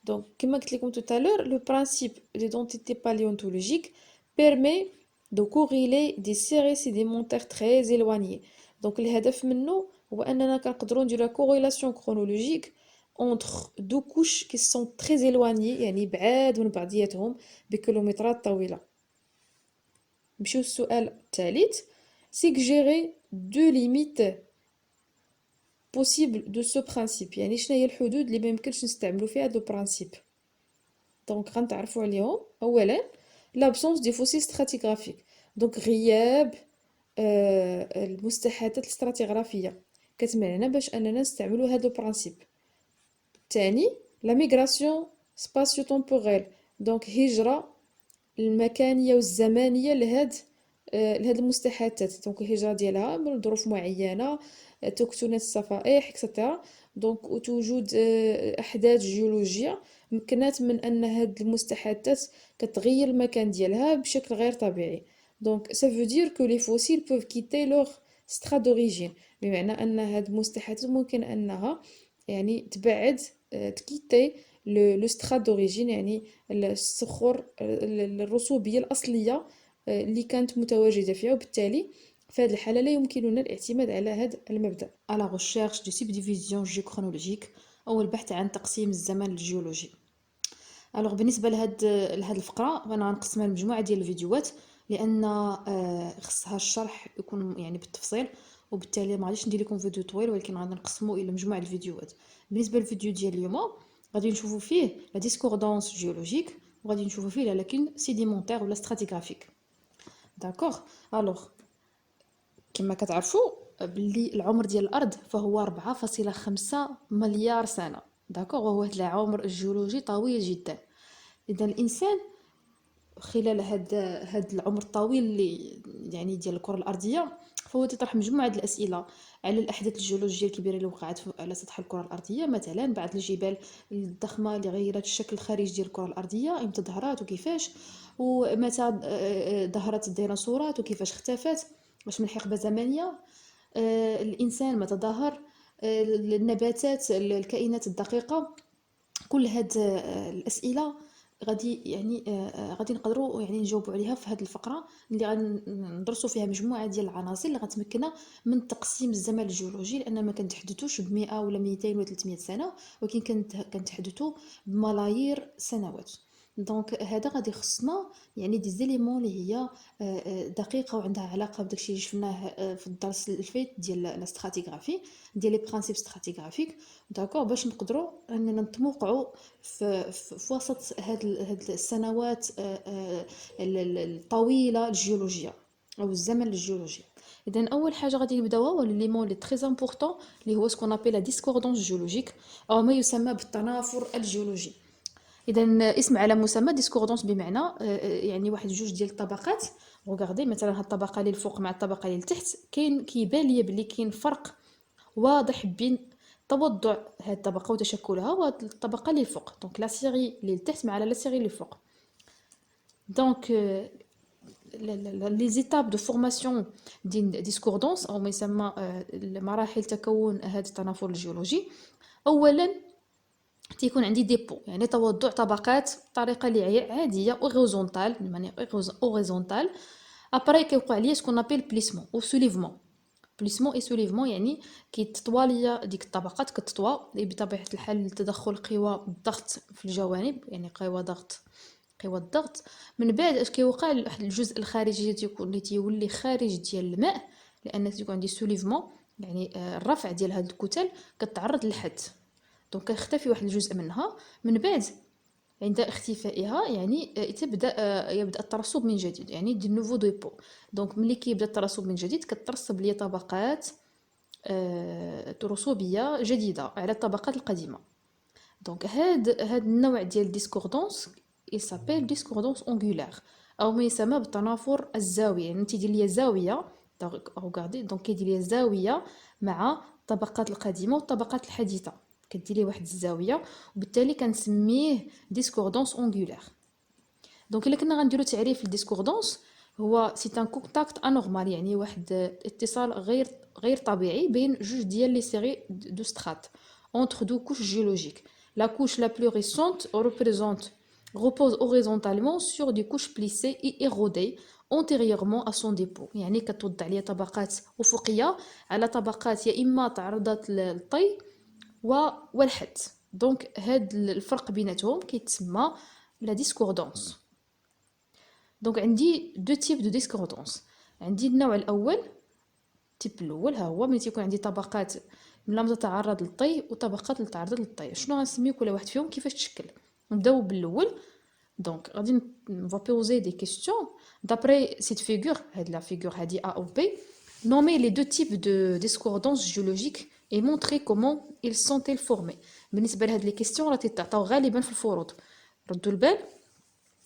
Donc, comme je l'ai dit tout à l'heure, le principe d'identité paléontologique permet de corréler des séries sédimentaires très éloignées. Donc, الهدف منه هو أننا كنقدروا نديروا la corrélation chronologique entre deux couches qui sont très éloignées, يعني بعاد من بعضياتهم بكيلومترات طويلة. نمشيو للسؤال الثالث. suggérer deux limites possibles de ce principe. يعني شنو هي الحدود اللي ما يمكنش نستعملوا فيها هذا البرانسيب. دونك غنتعرفوا عليهم. اولا l'absence des fossiles stratigraphiques. دونك غياب المستحاثات الاستراتيغرافيه كتمنعنا باش اننا نستعملوا هذا البرانسيب. ثاني la migration spatio-temporelle. دونك هجره المكانيه والزمانيه لهاد المستحاثات. دونك الهجره ديالها من ظروف معينه، تكتلات الصفائح اكسترا. دونك وجود احداث جيولوجيه مكنات من ان هاد المستحاثات كتغير المكان ديالها بشكل غير طبيعي. دونك ça veut dire que les fossiles peuvent quitter leur stade d'origine. بمعنى ان هاد المستحاثات ممكن انها يعني تبعد تكيتي لو ستراد دوريجين، يعني الصخور الرسوبيه الاصليه اللي كانت متواجده فيها، وبالتالي في هذه الحاله لا يمكننا الاعتماد على هذا المبدا. على recherche de subdivision géochronologique او البحث عن تقسيم الزمن الجيولوجي. الوغ بالنسبه لهاد الفقره انا غنقسمها لمجموعه ديال الفيديوهات لان خصها الشرح يكون يعني بالتفصيل، وبالتالي ما غاديش ندير لكم فيديو طويل، ولكن غادي نقسمو الى مجموعه الفيديوهات. بالنسبه للفيديو ديال اليوم غادي نشوفوا فيه لا ديسكوردانس جيولوجيك، وغادي نشوفوا فيه لا لاكون سيديمونتير ولا ستراتيغرافيك. داكوغ. الوغ كما كتعرفوا باللي العمر ديال الارض فهو 4.5 مليار سنه. داكوغ. وهو هذا العمر الجيولوجي طويل جدا. اذا الانسان خلال هاد العمر الطويل اللي يعني ديال الكره الارضيه فهو تطرح مجموعه الاسئله على الاحداث الجيولوجيه الكبيره اللي وقعت على سطح الكره الارضيه. مثلا بعض الجبال الضخمه اللي غيرت الشكل الخارجي ديال الكره الارضيه، امتى ظهرت وكيفاش، ومتى ظهرت الديناصورات وكيفاش اختفت، واش من حقبه زمنيه، الانسان متى ظهر، النباتات، الكائنات الدقيقه. كل هاد الاسئله غادي يعني غادي نقدروا يعني نجاوبوا عليها في هذه الفقره اللي غندرسوا فيها مجموعه ديال العناصر اللي غتمكننا من تقسيم الزمن الجيولوجي، لان ما كنتحدثوش ب100 ولا 200 ولا 300 سنه، ولكن كنتحدثوا بملايير سنوات. دونك هذا غادي خصنا يعني دي زيليمون اللي هي دقيقه وعندها علاقه بداكشي اللي شفناه في الدرس الفايت ديال لا ستراتيغرافي، ديال لي برينسيپ ستراتيغرافيك. داكوغ. باش نقدروا اننا نتموقعوا في وسط هاد السنوات الطويله الجيولوجيه او الزمن الجيولوجي. اذا اول حاجه غادي نبداوها هو ليمون لي تري امبورطون اللي هو سكون ابل لا ديسكوردونس جيولوجيك او ما يسمى بالتنافر الجيولوجي. اذا اسم على مسمى ديسكوردونس بمعنى يعني واحد جوج ديال الطبقات. وغاردي مثلا هاد الطبقه اللي الفوق مع الطبقه اللي التحت كيبان ليا بلي كاين فرق واضح بين توضع هاد الطبقه وتشكلها وهاد الطبقه اللي الفوق. دونك لا سيري اللي التحت مع لا سيري اللي فوق. دونك لي زيتاب دو فورماسيون ديال ديسكوردونس او ما يسمى مراحل تكون هذا التنافر الجيولوجي. اولا تيكون عندي ديبو، يعني توضع طبقات بطريقه اللي عاديه اوريزونتال، يعني اوريزونتال. ابري كيوقع ليا سكون ابل بليسمون او سوليفمون. بليسمون اي سوليفمون يعني كيتطواليا ديك الطبقات كتطوى بطبيعه الحال تدخل قوى الضغط في الجوانب، يعني قوى الضغط. من بعد اش كيوقع واحد الجزء الخارجي اللي تيولي خارج ديال الماء، لان تيكون عندي سوليفمون يعني الرفع ديال هاد الكتل كتعرض للحد، دونك كيختفي واحد الجزء منها. من بعد عند اختفائها يعني يبدا الترسب من جديد، يعني دي نوفو ديبو. دونك ملي كيبدا الترسب من جديد كترسب ليا طبقات رسوبيه جديده على الطبقات القديمه. دونك هاد النوع ديال ديسكوردونس il s'appelle discordance angulaire او ما يسمى بالتنافر الزاويه، يعني تيدير ليا زاويه ريغاردي، دونك كيدير ليا زاويه مع الطبقات القديمه والطبقات الحديثه، كدير لي واحد الزاويه، وبالتالي كنسميه ديسكوردونس اونغولير. دونك الا كنا غنديرو تعريف الديسكوردونس، هو سي ان كونتاكت انورمال، يعني واحد اتصال غير طبيعي بين جوج ديال لي سيري دو سترات entre deux couches géologiques. La couche la plus récente repose horizontalement sur des couches plissées et érodées antérieurement à son dépôt. يعني كتوضع ليا طبقات افقيه على طبقات يا اما تعرضت للطي والحد. دونك هاد الفرق بيناتهم كيتسمى لا ديسكوردونس. دونك عندي دو تيب دو ديسكوردونس. عندي النوع الاول، التيب الاول ها هو ملي تيكون عندي طبقات لم تتعرض للطي وطبقات اللي تعرضت للطي. شنو غنسميو كل واحد فيهم كيفاش تشكل؟ نبداو بالاول. دونك غادي نفا بوزي دي كيسيون دابري سيت فيغور، هاد لا فيغور هادي ا او بي، nommer les deux types de discordance géologique et montrer comment ils sont-ils formés. بالنسبه لهاد لي كيسيون راه تيتعطاو غالبا في الفروض، ردوا البال.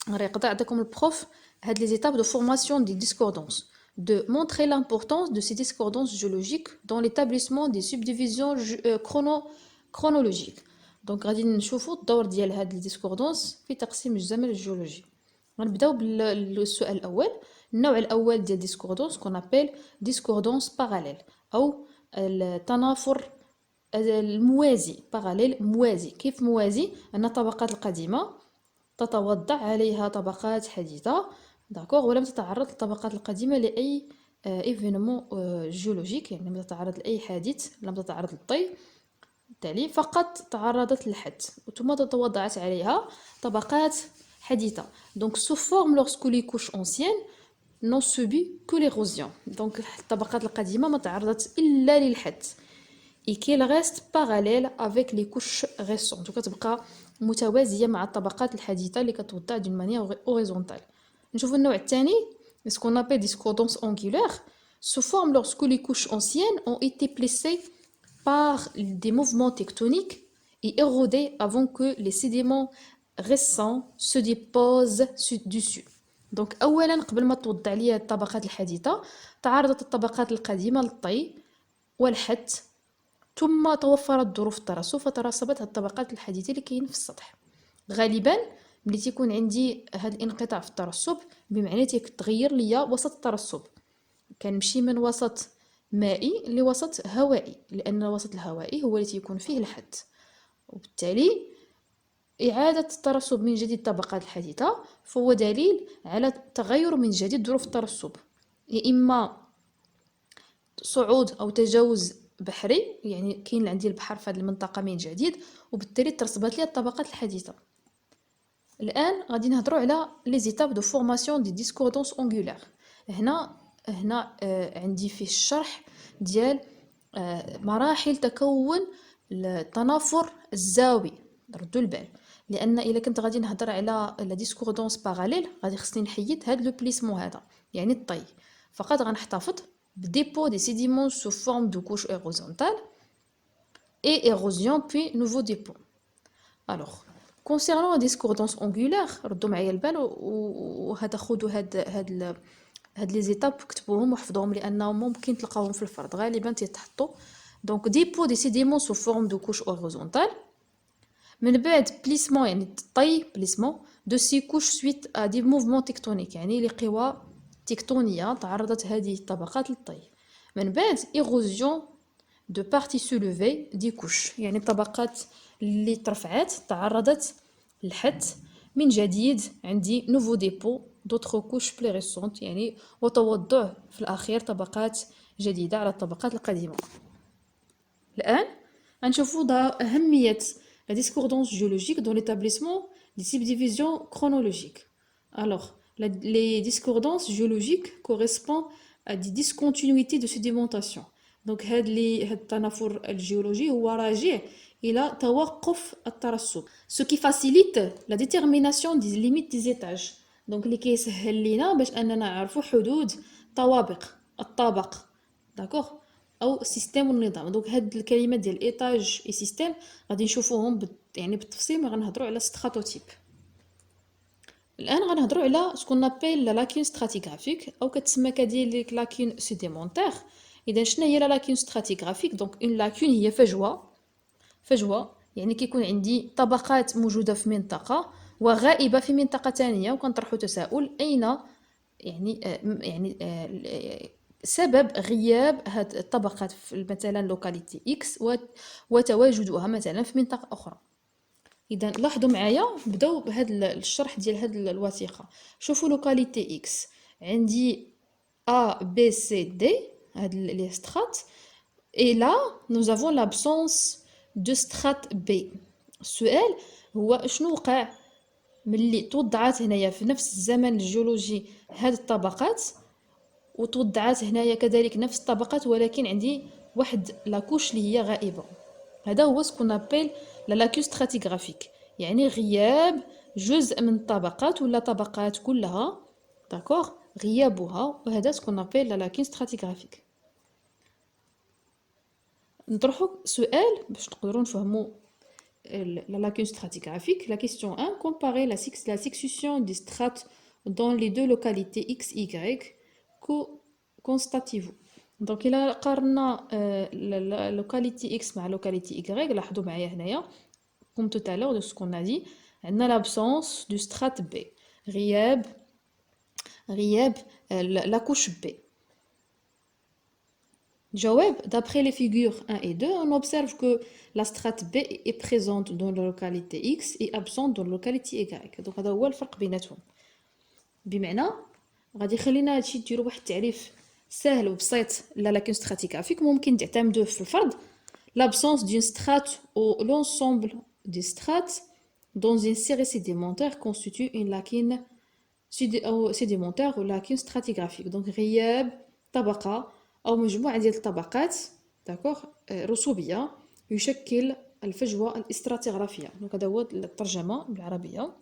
راه يقدر عطاكم البروف هاد لي زيتاب دو فورماسيون دي ديسكوردونس، de montrer l'importance de ces discordances géologiques dans l'établissement des subdivisions chronologiques. دونك غادي نشوفوا الدور ديال هاد الديسكوردونس في تقسيم الزمن الجيولوجي. غنبداو بالسؤال الاول. النوع الاول ديال ديسكوردونس كون ابل ديسكوردونس باراليل او التنافر الموازي. باراليل موازي. كيف موازي؟ ان الطبقات القديمه تتوضع عليها طبقات حديثه، داكوغ، ولم تتعرض للطبقات القديمه لاي ايفينمون جيولوجيك، يعني لم تتعرض لاي حادث، لم تتعرض للطي، بالتالي فقط تعرضت للحد ثم تتوضعت عليها طبقات حديثه. دونك سو فورم لورسكو لي كوش anciennes n'ont subi que l'érosion. دونك الطبقات القديمه ما تعرضت الا للحد، et qu'elle reste parallèle avec les couches récentes. كتبقى متوازيه مع الطبقات الحديثه اللي كتوضع d'une manière horizontale. نشوفوا النوع الثاني، ce qu'on appelle discordance angulaire, se forme lorsque les couches anciennes ont été plissées par des mouvements tectoniques et érodées avant que les sédiments récents se déposent dessus. دونك اولا قبل ما توضع ليا الطبقات الحديثه تعرضت الطبقات القديمه للطي والحد، ثم توفرت ظروف الترسب فترسبت هاد الطبقات الحديثه اللي كاين في السطح. غالبا ملي تيكون عندي هاد الانقطاع في الترسب بمعنى تيتغير ليا وسط الترسب، كنمشي من وسط مائي لوسط هوائي، لان الوسط الهوائي هو اللي تيكون فيه الحد، وبالتالي إعادة الترسب من جديد الطبقات الحديثة فهو دليل على تغير من جديد ظروف الترسب، يا إما صعود أو تجاوز بحري، يعني كاين عندي البحر في هذه المنطقة من جديد، وبالتالي ترسبت لي الطبقات الحديثة. الآن غادي نهضروا على لي زيتاب دو فورماسيون دي ديسكوردونس اونغولير. هنا عندي فيه الشرح ديال مراحل تكون التنافر الزاوي. ردوا البال، لان الا كنت غادي نهضر على لا ديسكوردونس باراليل غادي خصني نحيد هاد لو بليسمون هذا، يعني الطي، فقط غنحتفظ بديبو دي سيديمون سو فورم دو كوش هوريزونتال اي ايروزيون بي نوفو ديبو. الوغ كونسيرنون ديسكوردونس اونغولير ردوا معايا البال، وهذا خذوا هاد لي زيتاب كتبوهم وحفظوهم لانهم ممكن تلقاوهم في الفرض، غالبا تيتحطوا. دونك ديبو دي سيديمون سو فورم دو كوش هوريزونتال، من بعد بليسمون يعني الطي، بليسمون دو سي كوش سويت ا دي موفمون تكتونيك، يعني لقوى تكتونيه تعرضت هذه الطبقات للطي. من بعد ايروزيون دو بارتي سولوفي دي كوش، يعني الطبقات اللي ترفعات تعرضت للحد من جديد، عندي نوفو ديبو دوطخ كوش بلي ريسونت، يعني وتوضع في الاخير طبقات جديدة على الطبقات القديمة. الآن غنشوفو أهمية la discordance géologique dans l'établissement des subdivisions chronologiques. Alors, les discordances géologiques correspondent à des discontinuités de sédimentation. Donc هاد التنافر الجيولوجي هو راجع إلى توقف الترسب. Ce qui facilite la détermination des limites des étages. Donc اللي كيسهل لينا باش أننا نعرفو حدود الطابق. D'accord؟ او سيستم والنظام. دونك هاد الكلمات ديال ايطاج اي سيستم غادي نشوفوهم يعني بالتفصيل. ما غنهضروا على ستراتوتيب. الان غنهضروا على سكون نابيل لا لاكين ستراتيغرافيك او كتسمى كذلك لاكين سيديمونتير. اذا شنو هي لا لاكين ستراتيغرافيك؟ دونك اون لاكين هي فجوه يعني كيكون عندي طبقات موجوده في منطقه وغائبه في منطقه ثانيه، وكنطرحوا تساؤل اين يعني سبب غياب هاد الطبقات في مثلا لوكاليتي اكس وتواجدها مثلا في منطقه اخرى. اذا لاحظوا معايا، نبداو بهذا الشرح ديال هاد الوثيقه. شوفوا لوكاليتي اكس عندي A B C D هاد لي سترات، et là nous avons l'absence de strate B. السؤال هو شنو وقع ملي توضعات هنايا في نفس الزمن الجيولوجي هاد الطبقات، وتوضعات هنايا كذلك نفس الطبقات، ولكن عندي واحد لاكوش اللي هي غائبه. هذا هو سكون ابيل لا لاكوش ستراتيغرافيك، يعني غياب جزء من الطبقات ولا طبقات كلها. داكوغ، غيابها، وهذا سكون ابيل لا لاكوش ستراتيغرافيك. نطرحوا سؤال باش نقدروا نفهموا la lacune stratigraphique. La question 1, comparer la succession des strates dans les deux localités X, Y. constatez-vous. Donc il a قارنا la localité X مع localité Y. لاحظوا معايا هنايا comme tout à l'heure de ce qu'on a dit عندنا l'absence du strate B، غياب la couche B. جواب: d'après les figures 1 et 2, on observe que la strate B est présente dans la localité X et absente dans la localité Y. donc هذا هو الفرق بيناتهم. بمعنى غادي يخلينا هادشي ديروا واحد التعريف سهل وبسيط لا لاكون ستراتيغرافيك. ممكن تعتمدوه في الفرض: l'absence d'une strate ou l'ensemble des strates dans une série sédimentaire constitue une lacune sédimentaire ou lacune stratigraphique. donc غياب طبقة أو مجموعة ديال الطبقات داكوغ رسوبية يشكل الفجوة الاستراتيغرافية. دونك هذا هو الترجمة بالعربية.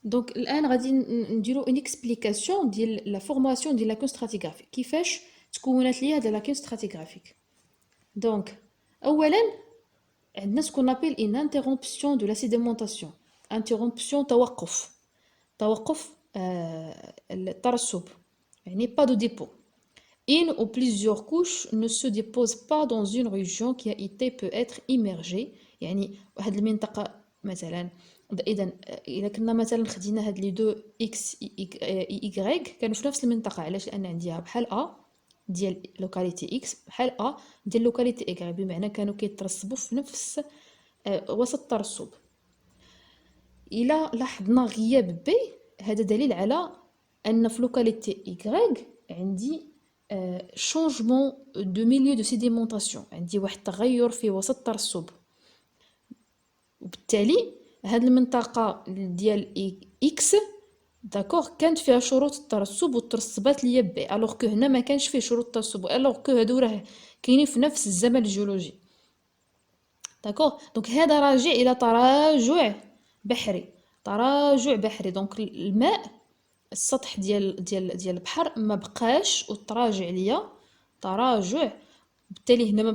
دونك الان غادي نديرو اون اكسبليكاسيون ديال لا فورماسيون ديال لاكون ستراتيغرافيك، كيفاش تكونات ليا هاد لاكون ستراتيغرافيك. دونك اولا عندنا سكون ابيل ان انتررومبسيون دو لا سيديمونطاسيون. انتررومبسيون توقف الترسب، يعني pas de dépôt. Une ou plusieurs couches ne se déposent pas dans une région qui a été peut être immergée. يعني واحد المنطقة مثلا، اذا الا كنا مثلا خدينا هاد لي دو اكس اي كانوا في نفس المنطقه. علاش؟ لان عنديها بحال ا ديال لوكاليتي اكس بحال ا ديال لوكاليتي اي، بمعنى كانوا كيترسبوا في نفس وسط الترسب. الا لاحظنا غياب بي، هذا دليل على ان في لوكاليتي اي عندي شونجمون دو ميليو دو سيديمونطاسيون، عندي واحد التغير في وسط الترسب، وبالتالي هاد المنطقه ديال اكس داكوغ كانت فيها شروط الترسب وترسبات ليا بي، الوغ كو هنا ما كانش فيه شروط الترسب، الوغ كو هادو راه كاينين في نفس الزمن الجيولوجي. داكوغ، دونك هذا راجع الى تراجع بحري. دونك الماء، السطح ديال البحر ما بقاش وتراجع ليا تراجع، بالتالي هنا ما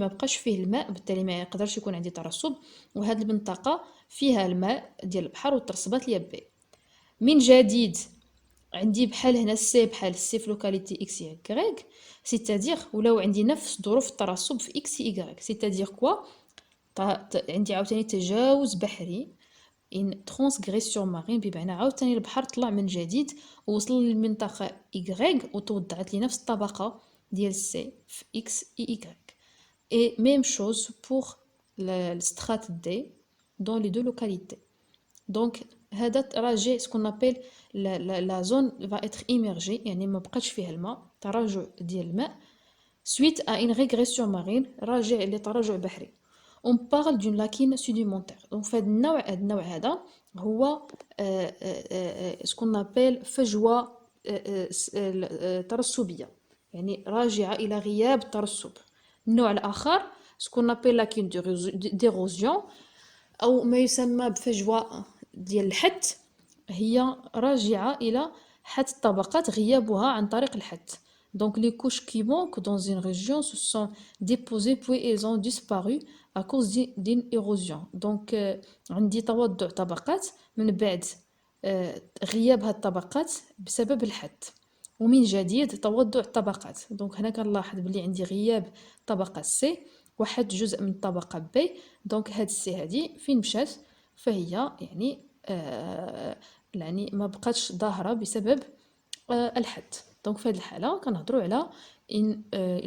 بقاش فيه الماء، بالتالي ما يقدرش يكون عندي ترسب. وهذه المنطقه فيها الماء ديال البحر والترسبات اليابيه. من جديد عندي بحال هنا السي بحال السي في لوكاليتي اكس يكريك، سيتادير ولاو عندي نفس ظروف الترسب في اكس يكريك. سيتادير كوا عندي عاوتاني تجاوز بحري، ان ترانسغريسيون مارين، بمعنى عاوتاني البحر طلع من جديد ووصل للمنطقه يكريك وتوضعت لي نفس الطبقه ديال سي في اكس يكريك. اي ميم شوز بور le strate D dans les deux localités. Donc هذا راجع سكون ابيل la zone va être immergée، يعني ما بقاش فيها الماء، تراجع ديال الماء suite à une régression marine راجع لتراجع بحري. on parle d'une lacune sédimentaire. donc في هذا النوع هذا هو ce qu'on appelle فجوة ترسبية، يعني راجعة إلى غياب الترسب. النوع الآخر ce qu'on appelle lacune d'érosion أو ما يسمى بفجوة ديال الحت، هي راجعة إلى حت الطبقات، غيابها عن طريق الحت. Donc les couches qui manquent dans une région se sont déposées puis elles ont disparu à cause d'une érosion. Donc عندي تودع طبقات من بعد غياب هاد الطبقات بسبب الحت، ومن جديد تودع الطبقات. دونك هنا كنلاحظ بلي عندي غياب طبقة سي واحد جزء من الطبقة بي. دونك هاد السي هادي فين مشات؟ فهي يعني ما بقاتش ظاهرة بسبب الحت. دونك في هاد الحالة كنهضروا على une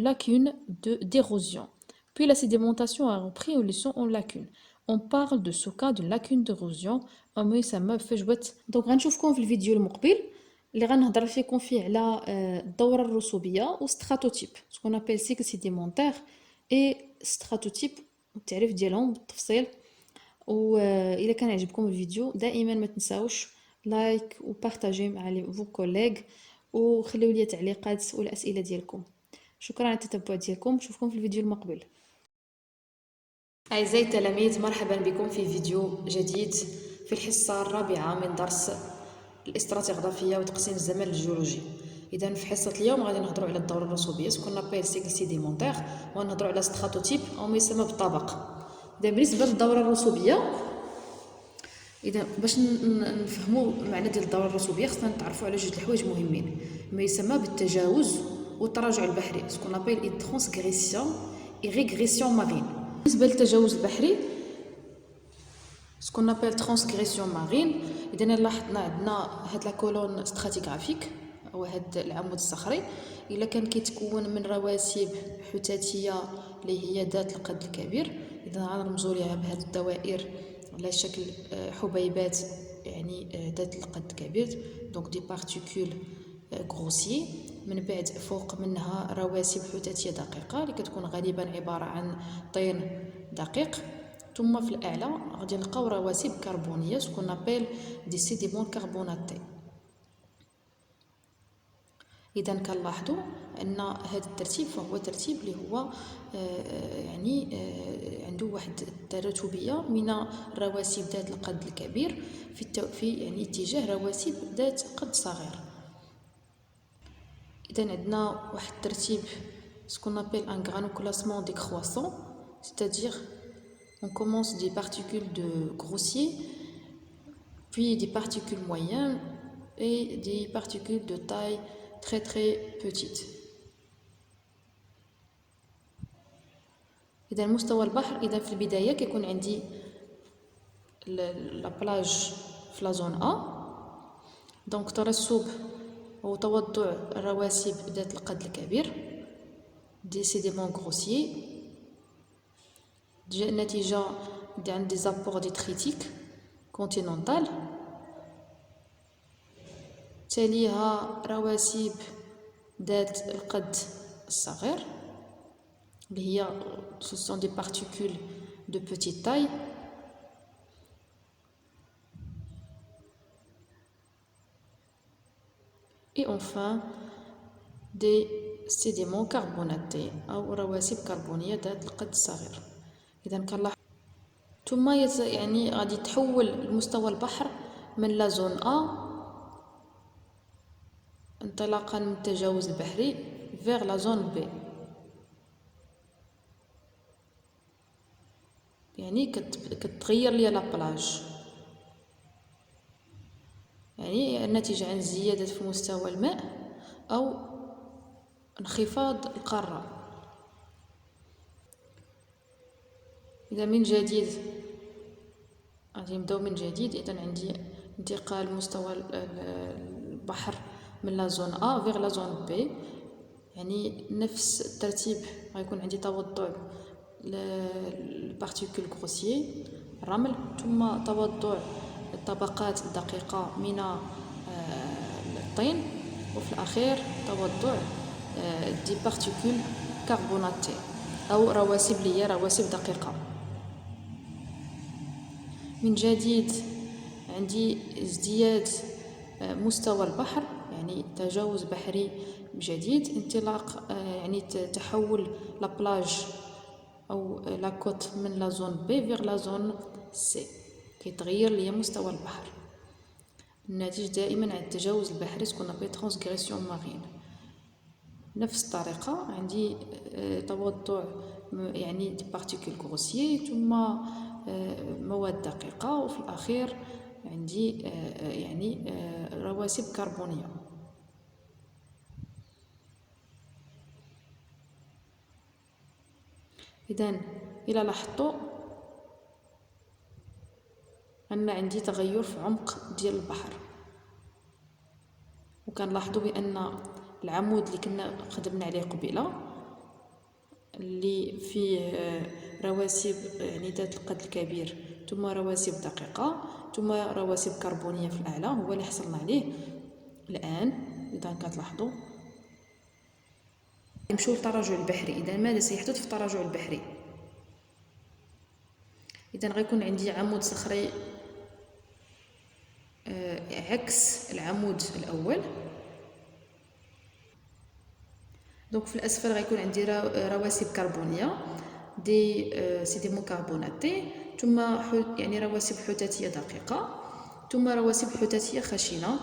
lacune d'érosion. Puis la sédimentation a repris une leçon en lacune. On parle de ce cas d'une lacune d'érosion أو ما يسمى بفجوة. دونك غنشوفكم في الفيديو المقبل اللي غنهضر فيكم فيه على الدورة الرسوبية و ستراتوتيب سكون ابل سيكل سيديمونتير اي ستراتوتيب، التعريف ديالهم بالتفصيل. و الا كان عجبكم الفيديو دائما ما تنساوش لايك وبارطاجي مع فو كوليغ، وخليو لي تعليقات والاسئله ديالكم. شكرا على التتبع ديالكم، نشوفكم في الفيديو المقبل. اعزائي التلاميذ، مرحبا بكم في فيديو جديد في الحصه الرابعه من درس الاستراتيغرافيه وتقسيم الزمان الجيولوجي. اذا في حصه اليوم غادي نهضروا على الدوره الرسوبيه سكون ابل سيكل سيديمونتير، ونهضروا على ستراتوتيب او ما يسمى بالطبق. اذا بالنسبه للدوره الرسوبيه، اذا باش نفهموا المعنى ديال الدوره الرسوبيه خصنا نتعرفوا على جوج الحوايج مهمين، ما يسمى بالتجاوز والتراجع البحري سكون ابل اي ترانسغريسيون اي ريغريسيون مارين. بالنسبه للتجاوز البحري سكون ابل ترانسغريسيون مارين، اذا لاحظنا عندنا هاد لا كولون ستراتيغرافيك او هاد العمود الصخري، الا كان كيتكون من رواسب حتاتيه اللي هي ذات القد الكبير، اذا غنرمزوا ليها بهاد الدوائر على شكل حبيبات يعني ذات القد الكبير، دونك دي بارتيكول غروسيي. من بعد فوق منها رواسب حتاتيه دقيقه اللي كتكون غالبا عباره عن طين دقيق، ثم في الاعلى غادي نلقاو رواسب كربونيه سكون ابل دي سيديمون كربوناتي. اذا كنلاحظوا ان هذا الترتيب فهو ترتيب اللي هو يعني عنده واحد التراتبيه من الرواسب ذات القد الكبير في يعني اتجاه رواسب ذات قد صغير. اذا عندنا واحد الترتيب سكون ابل ان granulation décroissant، c'est-à-dire on commence des particules de grossier, puis des particules moyennes et des particules de taille très très petite. اذا مستوى البحر، اذا في البدايه كيكون عندي لا بلاج في لا زون ا، دونك ترسب وتوضع الرواسب ذات القد الكبير دي سيديمون غروسيي، نتيجه عند دي زابور ديتريتيك كونتينونتال، تليها رواسب ذات القد الصغير اللي هي ce sont des particules de petite taille. Et enfin des sédiments carbonatés أو رواسب كربونية ذات القد الصغير. إذا كنلاحظ ثم يعني غادي تحول المستوى البحر من لا زون A انطلاقا من التجاوز البحري vers la zone B، يعني كتغير ليا لابلاج، يعني الناتجة عن زيادة في مستوى الماء أو انخفاض القارة. إذا من جديد غادي نبداو من جديد. إذا عندي انتقال مستوى البحر من لا زون A vers la zone B، يعني نفس الترتيب غيكون عندي توضع البارتيكول غروسيي الرمل، ثم توضع الطبقات الدقيقة من الطين، وفي الأخير توضع دي بارتيكول كربوناتي أو رواسب اللي هي رواسب دقيقة. من جديد عندي ازدياد مستوى البحر، يعني تجاوز بحري جديد، انطلاق يعني تحول لابلاج أو لاكوت من لا زون بي فيغ لا زون سي، كيتغير ليا مستوى البحر. الناتج دائما عن التجاوز البحري تكون ابي ترانسغريسيون مارين. نفس الطريقة عندي توضع يعني دي بارتيكول غروسيي ثم مواد دقيقة، وفي الأخير عندي يعني رواسب كربونية. إذن إلا لاحظتوا أن عندي تغير في عمق ديال البحر، وكنلاحظوا بأن العمود اللي كنا خدمنا عليه قبيله اللي فيه رواسب يعني ذات القد الكبير ثم رواسب دقيقة ثم رواسب كربونية في الأعلى هو اللي حصلنا عليه الآن. إذا كتلاحظوا نمشيو للتراجع البحري. إذا ماذا سيحدث في التراجع البحري؟ إذا غيكون عندي عمود صخري عكس العمود الأول. دونك في الأسفل غيكون عندي رواسب كربونية دي سيديمون كربوناتي، ثم يعني رواسب حوتاتية دقيقة، ثم رواسب حوتاتية خشنة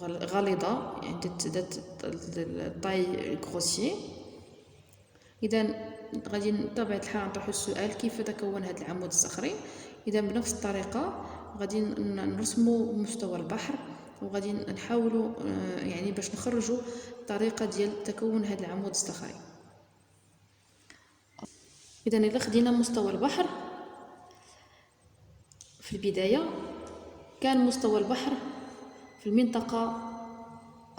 غليظة يعني ذات طاي غروسيي. إذا غادي بطبيعة الحال نطرحو السؤال كيف تكون هذا العمود الصخري. إذا بنفس الطريقة غادي نرسمو مستوى البحر، وغادي نحاولوا يعني باش نخرجوا الطريقة ديال تكون هذا العمود الصخري. إذا إلا خدينا مستوى البحر في البداية، كان مستوى البحر في المنطقة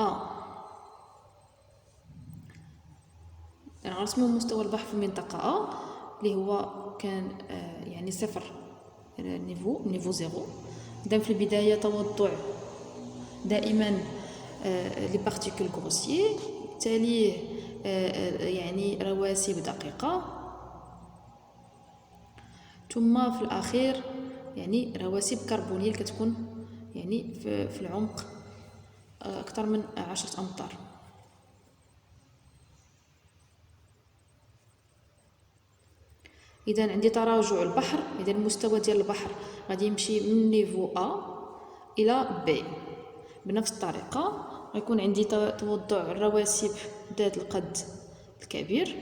A. نرسمو مستوى البحر في المنطقة A اللي هو كان يعني صفر نيفو زيرو. إذا في البداية توضع دائما لي بارتيكول غروسيي، تاليه يعني رواسب دقيقة، ثم في الأخير يعني رواسب كربونية اللي كتكون يعني في العمق أكثر من 10 أمتار. إذا عندي تراجع البحر. إذا المستوى ديال البحر غادي يمشي من نيفو A إلى B. بنفس الطريقة غيكون عندي توضع الرواسب ذات القد الكبير،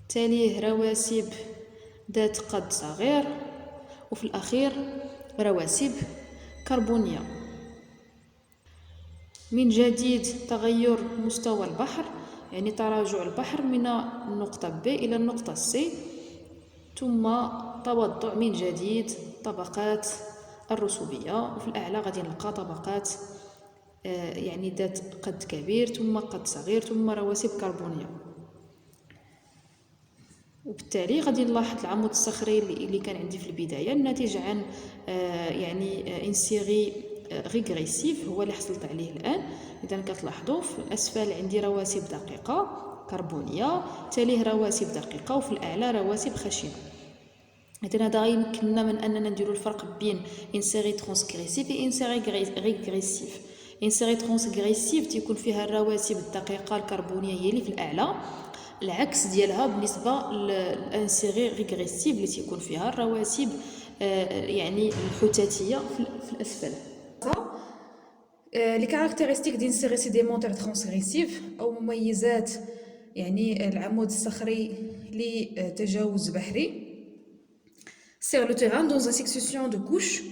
تاليه رواسب ذات قد صغير، وفي الأخير رواسب كربونية. من جديد تغير مستوى البحر، يعني تراجع البحر من النقطة B إلى النقطة C، ثم توضع من جديد طبقات الرسوبية، وفي الأعلى غادي نلقى طبقات يعني ذات قد كبير ثم قد صغير ثم رواسب كربونية. وبالتالي غادي نلاحظ العمود الصخري اللي كان عندي في البداية الناتج عن يعني انسيغي ريغريسيف هو اللي حصلت عليه الآن. إذا كتلاحظوا في الأسفل عندي رواسب دقيقة كربونية، تاليه رواسب دقيقة، وفي الأعلى رواسب خشنة. إذا هذا غيمكننا من أننا نديرو الفرق بين انسيغي ترانسغريسيف و انسيغي ريغريسيف. انسيغي ترانسغريسيف تيكون فيها الرواسب الدقيقة الكربونية هي اللي في الأعلى، العكس ديالها بالنسبة للانسيغي ريغريسيف اللي تيكون فيها الرواسب يعني الحوتاتية في الأسفل. لي كاركتيرستيك دي انسيغي سيديمونتير ترانسغريسيف أو مميزات يعني العمود الصخري لتجاوز بحري. Sur le terrain, dans une succession de couches,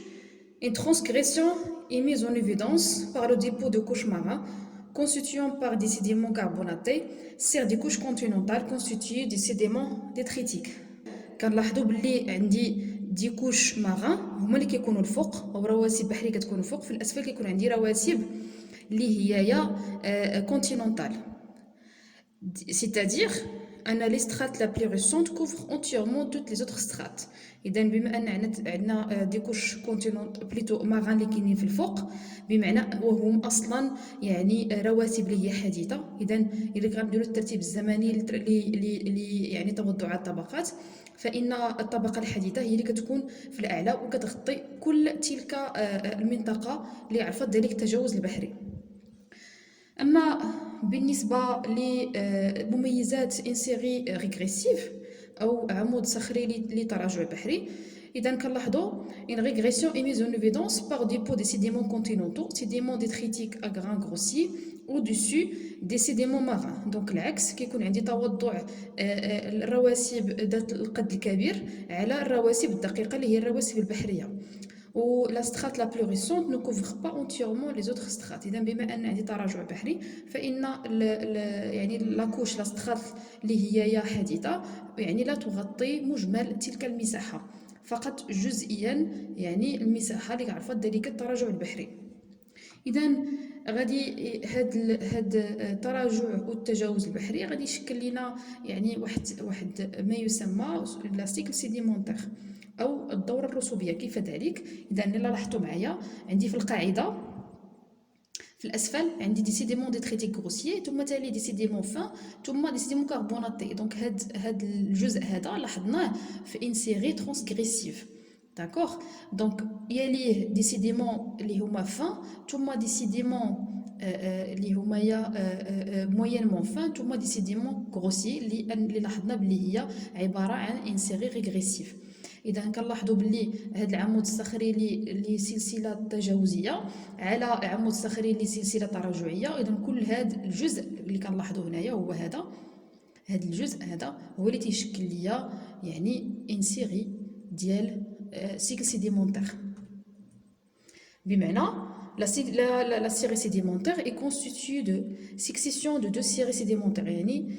une transgression est mise en évidence par le dépôt de couches marins constituant par des sédiments carbonatés sur des couches continentales constituées de sédiments détritiques. كنلاحظوا باللي عندي دي كوش ماران هما اللي كيكونوا الفوق، او رواسب بحريه كتكون الفوق، في الاسفل كيكون عندي رواسب اللي هي كونتينونتال. سيتادير les strates la plus récente couvrent entièrement toutes les autres strates. إذا بما أن عندنا دي كوش كونتينونت بليتو ماران اللي كاينين في الفوق، بمعنى وهم أصلا يعني رواسب اللي هي حديثة. إذا إلا كنديرو الترتيب الزمني اللي يعني توضع الطبقات، فإن الطبقة الحديثة هي اللي كتكون في الأعلى وكتغطي كل تلك المنطقة اللي عرفت ذلك التجاوز البحري. أما بالنسبة لمميزات انسيري ريغريسيف أو عمود صخري لتراجع بحري، إذا كنلاحظوا une régression est mise en évidence par dépôt des sédiments continentaux, sédiments détritiques à grains grossiers au-dessus des sédiments marins. دونك العكس، كيكون عندي توضع الرواسب ذات القد الكبير على الرواسب الدقيقة اللي هي الرواسب البحرية. و لا سترات لا بلو ريسونت نو كوفر با اونتيرمون لي زوتر سترات. اذا بما ان عندي تراجع بحري، فان يعني لاكوش لا سترات اللي هي حديثه يعني لا تغطي مجمل تلك المساحه، فقط جزئيا يعني المساحه اللي عرفت ذلك التراجع البحري. اذا غادي هاد التراجع والتجاوز البحري غادي يشكل لنا يعني واحد ما يسمى لا سيكل سيديمونتير او الدوره الرسوبيه. كيف ذلك؟ اذا الا لاحظتوا معايا، عندي في القاعده في الاسفل عندي دي سيديمون ديتريتيك غروسيي، ثم تالي دي سيديمون فان، ثم دي سيديمون كربوناتي. دونك هاد الجزء هذا لاحظناه في ان سيري ترانسغريسيف. داكوغ، دونك يليه دي سيديمون اللي هما فان، ثم دي سيديمون اللي هما موينمون فان، ثم دي سيديمون غروسي اللي لاحظنا بلي هي عباره عن ان سيري ريغريسيف. اذا كنلاحظوا باللي هذا العمود الصخري اللي سلسله تجاوزيه على عمود صخري اللي سلسله تراجعيه. اذا كل هذا الجزء اللي كنلاحظوه هنايا هو هذا الجزء هذا هو اللي تيشكل ليا يعني ان سيري ديال سيكل سيديمونتير. بمعنى la série sédimentaire est constituée de succession de deux séries sédimentaires. يعني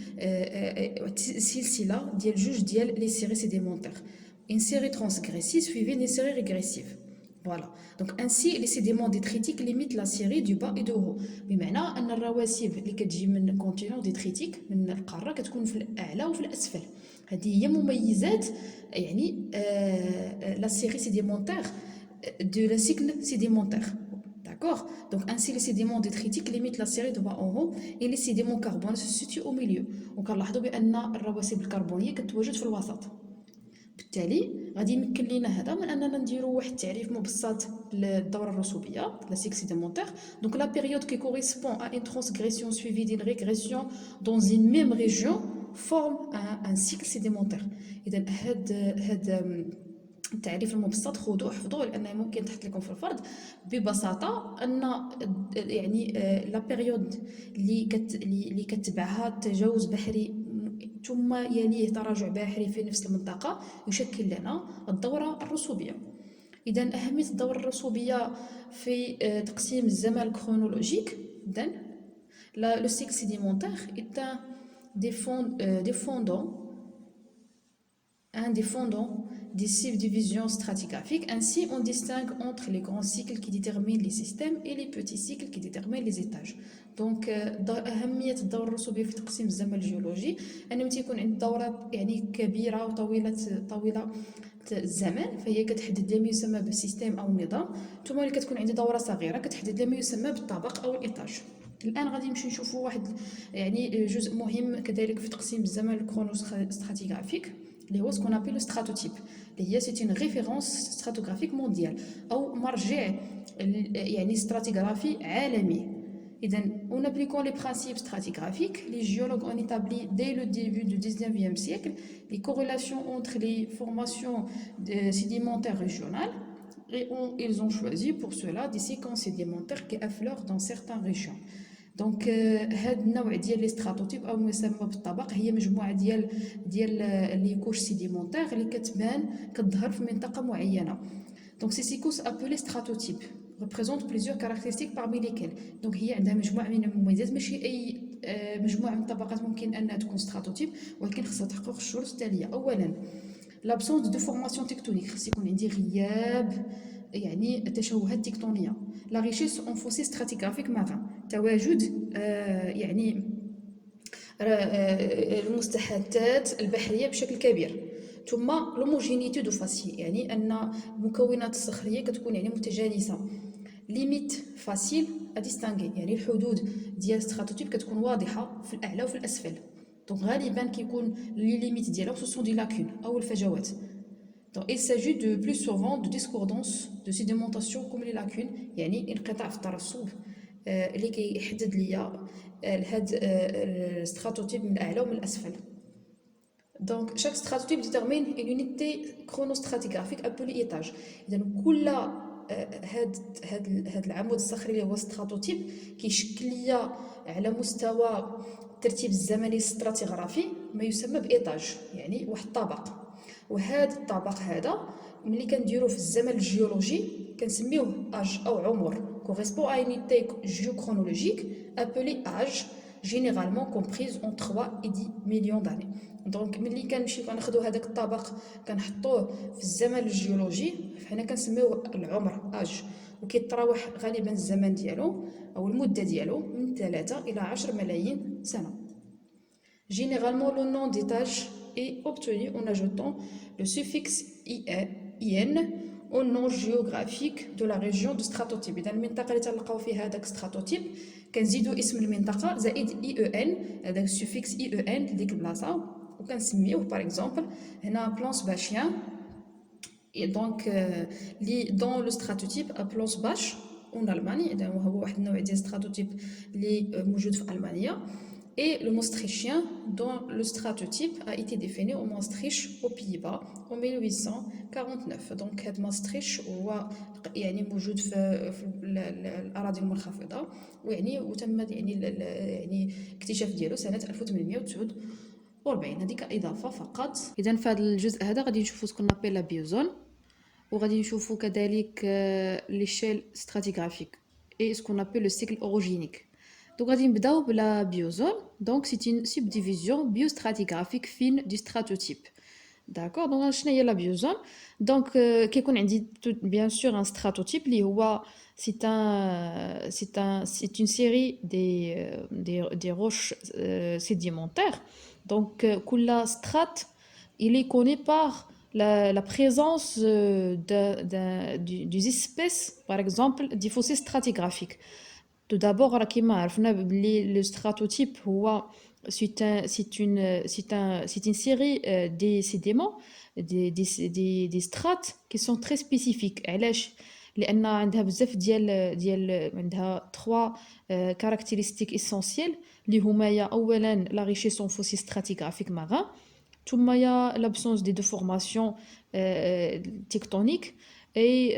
سلسله ديال جوج ديال لي سيري sédimentaires. Une série transgressive suivie d'une série régressive. Voilà. Donc ainsi, les sédiments détritiques limitent la série du bas et du haut. بمعنى أن الرواسب اللي كتجي من كونتينون ديتريتيك من القارة كتكون في الأعلى وفي الأسفل. هذه هي مميزات يعني la série sédimentaire de la cycle sédimentaire. D'accord? Donc ainsi, les sédiments détritiques limitent la série de bas en haut et les sédiments carbonés se situent au milieu. وكنلاحظوا بأن الرواسب الكربونية كتواجد في الوسط. بالتالي غادي يمكن لينا هذا من اننا نديرو واحد التعريف مبسط للدوره الرسوبيه لا سيكل سيديمونتير. دونك لا بيريود كي كوريسبون ا une transgression suivie d'une régression dans une même région forme un cycle sédimentaire. اذا هاد التعريف المبسط خذوه حفظوه، لانه ممكن تحط لكم في الفرض ببساطه ان يعني لا بيريود اللي كتبعها تجاوز بحري ثم يليه تراجع بحري في نفس المنطقة يشكل لنا الدورة الرسوبية. إذا أهمية الدورة الرسوبية في تقسيم الزمان الكرونولوجيك. إذا le cycle sédimentaire est un défendant des subdivisions stratigraphiques. Ainsi, on distingue entre les grands cycles qui déterminent les systèmes et les petits cycles qui déterminent les étages. دونك أهمية الدورة الرسوبية في تقسيم الزمن الجيولوجي أنه تيكون عند دورة يعني كبيرة وطويلة الزمن، فهي كتحدد ما يسمى بالسيستم أو النظام، ثم اللي كتكون عندي دورة صغيرة كتحدد ما يسمى بالطبق أو الإيطاج. الآن غادي نمشي نشوفوا واحد يعني جزء مهم كذلك في تقسيم الزمن الكرونوستراتيغرافيك اللي هو سكون ابيل ستراتوتيب، اللي هي سيتي ريفيرونس ستراتوغرافيك مونديال أو مرجع يعني ستراتيغرافي عالمي. إذا on appliquant les principes stratigraphiques, les géologues ont établi dès le début du 19e siècle les corrélations entre les formations sédimentaires régionales et ils ont choisi pour cela des séquences sédimentaires qui affleurent dans certaines régions. دونك هاد النوع ديال لي ستراتوتيب او ما يسمى بالطبق هي مجموعه ديال لي كوش سيديمونتير اللي كتظهر في منطقه معينه. دونك سي سيكوس ابلي ستراتوتيب représente plusieurs caractéristiques parmi lesquelles. Donc هي عندها مجموعه من المميزات، ماشي اي مجموعه من الطبقات ممكن انها تكون ستراتوتيب، ولكن خصها تحقق الشروط التاليه. اولا l'absence de formation tectonique، خص يكون عندي غياب يعني تشوهات تكتونيه. لا ريشيس اون فوسي ستراتيغرافيك مارين، تواجد يعني المستحدثات البحرية بشكل كبير. ثم لوموجينيتي دو فاسي، يعني أن المكونات الصخرية كتكون يعني متجانسة. ليميت فاسيل اديستانغي، يعني الحدود ديال الستراتوتيب كتكون واضحة في الأعلى وفي الأسفل. دونك غالبا كيكون لي ليميت ديالهم سو سون دي لاكون أو الفجوات. Donc, il s'agit de plus souvent de discordance, de sédimentation comme les lacunes، يعني انقطاع في الترسب اللي كيحدد ليا هاد الستراتوتيب من الأعلى ومن الأسفل. Donc, chaque stratotype détermine une unité chronostratigraphique appelée étage. إذا كل هاد العمود الصخري اللي هو ستراتوتيب كيشكل ليا على مستوى الترتيب الزمني الستراتيغرافي ما يسمى بإيتاج، يعني واحد الطبق. وهذا الطبق هذا ملي كنديروه في الزمن الجيولوجي كنسميوه اج او عمر، correspond à une unité géochronologique appelée âge, généralement comprise en 3 et 10 millions d'années. دونك ملي كنمشيو كناخذوا هذاك الطبق كنحطوه في الزمن الجيولوجي فحنا كنسميوه العمر اج، وكيتراوح غالبا الزمن ديالو او المده ديالو من 3 الى 10 ملايين سنه. Généralement, le nom d'étage est obtenu en ajoutant le suffixe IN au nom géographique de la région de stratotype. إذا المنطقة اللي تلقاو فيها هذاك ستراتوتيب كنزيدو اسم المنطقة زائد IEN، هذاك السوفيكس IEN لديك البلاصة، وكنسميوه باغ اكزومبل هنا بلانس باشيان. Et donc, dans le stratotype à Plans Bache en Allemagne، إذا هو واحد النوع ديال الستراتوتيب اللي موجود في ألمانيا. Et le maastrichtien, dont le stratotype a été défini au Maastricht aux Pays-Bas en 1849. Donc, هذا ماستريش هو يعني موجود في الأراضي المنخفضة، ويعني وتم يعني اكتشاف ديالو سنة 1849. هذيك إضافة فقط. إذا في هذا الجزء هذا غادي نشوفوا سكون نابيل لا بيوزون، وغادي نشوفوا كذلك ليشيل ستراتيغرافيك et ce qu'on appelle le cycle orogénique. Donc, غادي نبداو بلا biozone. Donc, c'est une subdivision biostratigraphique fine du stratotype. D'accord. Donc, شنو هي la biozone? Donc, كيكون عندي bien sûr un stratotype اللي هو c'est une série des roches sédimentaires. Donc, كل strate il est connu par la présence des espèces, par exemple, des fossés stratigraphiques. Tout d'abord, كما عرفنا بلي le stratotype هو c'est une série des sédiments, des strates qui sont très spécifiques. علاش؟ لأن عندها بزاف ديال عندها 3 caractéristiques essentielles اللي هما يا أولا la richesse en fossiles stratigraphiques marins، ثم يا l'absence des déformations tectoniques et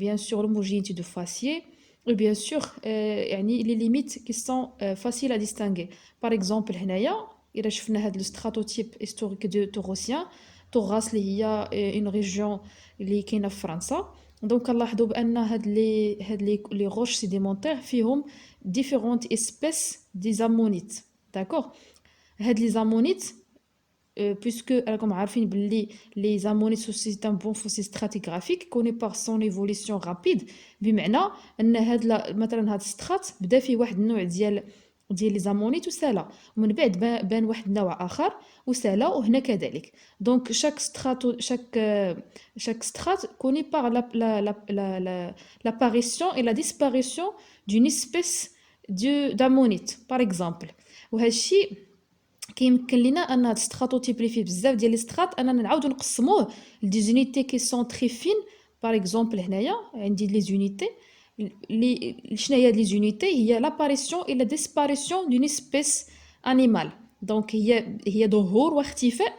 bien sûr l'homogénéité de faciès. Et bien sûr, les limites qui sont faciles à distinguer. Par exemple, هنايا إذا شفنا هذا الستراتوتيب historique de Torosien، Toras اللي هي une région اللي كاينة في فرنسا. Donc كنلاحظوا بأن هاد les roches sédimentaires فيهم différentes espèces des ammonites. D'accord. هاد les ammonites puisque راكم عارفين باللي les ammonites c'est un bon fossile stratigraphique connu par son évolution rapide، بمعنى ان هاد مثلا هاد السترات بدا فيه واحد النوع ديال les ammonites وسالا، ومن بعد بان واحد النوع اخر وسالا، وهنا كذلك. donc chaque strate connu par l'apparition et la disparition d'une espèce d'ammonite par exemple. وهذا الشيء كيمكن لينا ان هاد الستراتوتيب اللي فيه بزاف ديال لي سترات اننا نعاودو نقسموه لدي زونيتي كي سون تري فين. باغ اكزومبل هنايا عندي لي زونيتي اللي شنو هي هاد لي زونيتي؟ هي لاباريسيون اي لا ديسباريسيون دون اسبيس انيمال. دونك هي ظهور واختفاء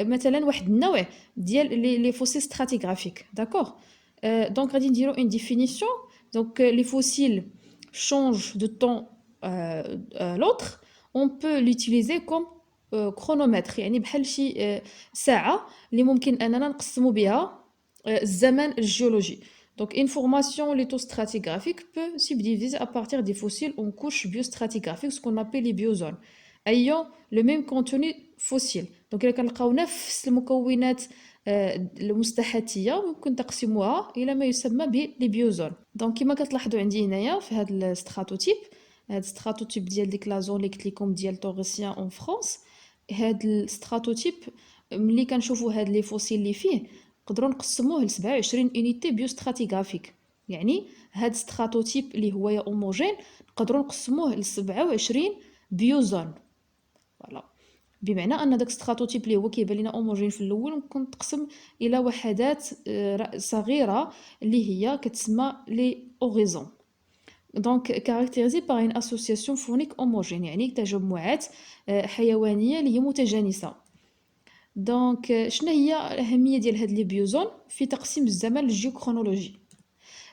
مثلا واحد النوع ديال لي فوسيل ستراتيغرافيك. داكوغ. دونك غادي نديرو اون ديفينيسيون. دونك لي فوسيل changent de temps à l'autre. On peut l'utiliser comme chronomètre، يعني بحال شي ساعة اللي ممكن أننا نقسمو بها الزمن الجيولوجي. Donc une formation lithostratigraphique peut subdiviser à partir des fossiles en couches biostratigraphiques, ce qu'on appelle les biozones ayant le même contenu fossile. Donc إلا كنلقاو نفس المكونات المستحاثية ممكن تقسموها إلى ما يسمى ب les biozones. Donc كما كتلاحظوا عندي هنايا في هذا الستراتوتيب هاد ستراتوتيب ديال ديك لا زون اللي قلت لكم ديال توريسيان اون فرانس. هاد الستراتوتيب ملي كنشوفوا هاد لي فوسيل اللي فيه نقدروا نقسموه ل 27 اونيتي بيوستراتيغرافيك. يعني هاد ستراتوتيب اللي هو هوموجين نقدروا نقسموه ل 27 بيوزون. فوالا، بمعنى ان داك ستراتوتيب اللي هو كيبان لنا هوموجين في الاول ممكن تقسم الى وحدات صغيره اللي هي كتسمى لي اوريزون. دونك كاركتيريزي باغ ان اسوسياسيون فونيك هوموجين، يعني تجمعات حيوانيه اللي هي متجانسه. دونك شنو هي الاهميه ديال هاد لي بيوزون في تقسيم الزمن الجيوكرونولوجي؟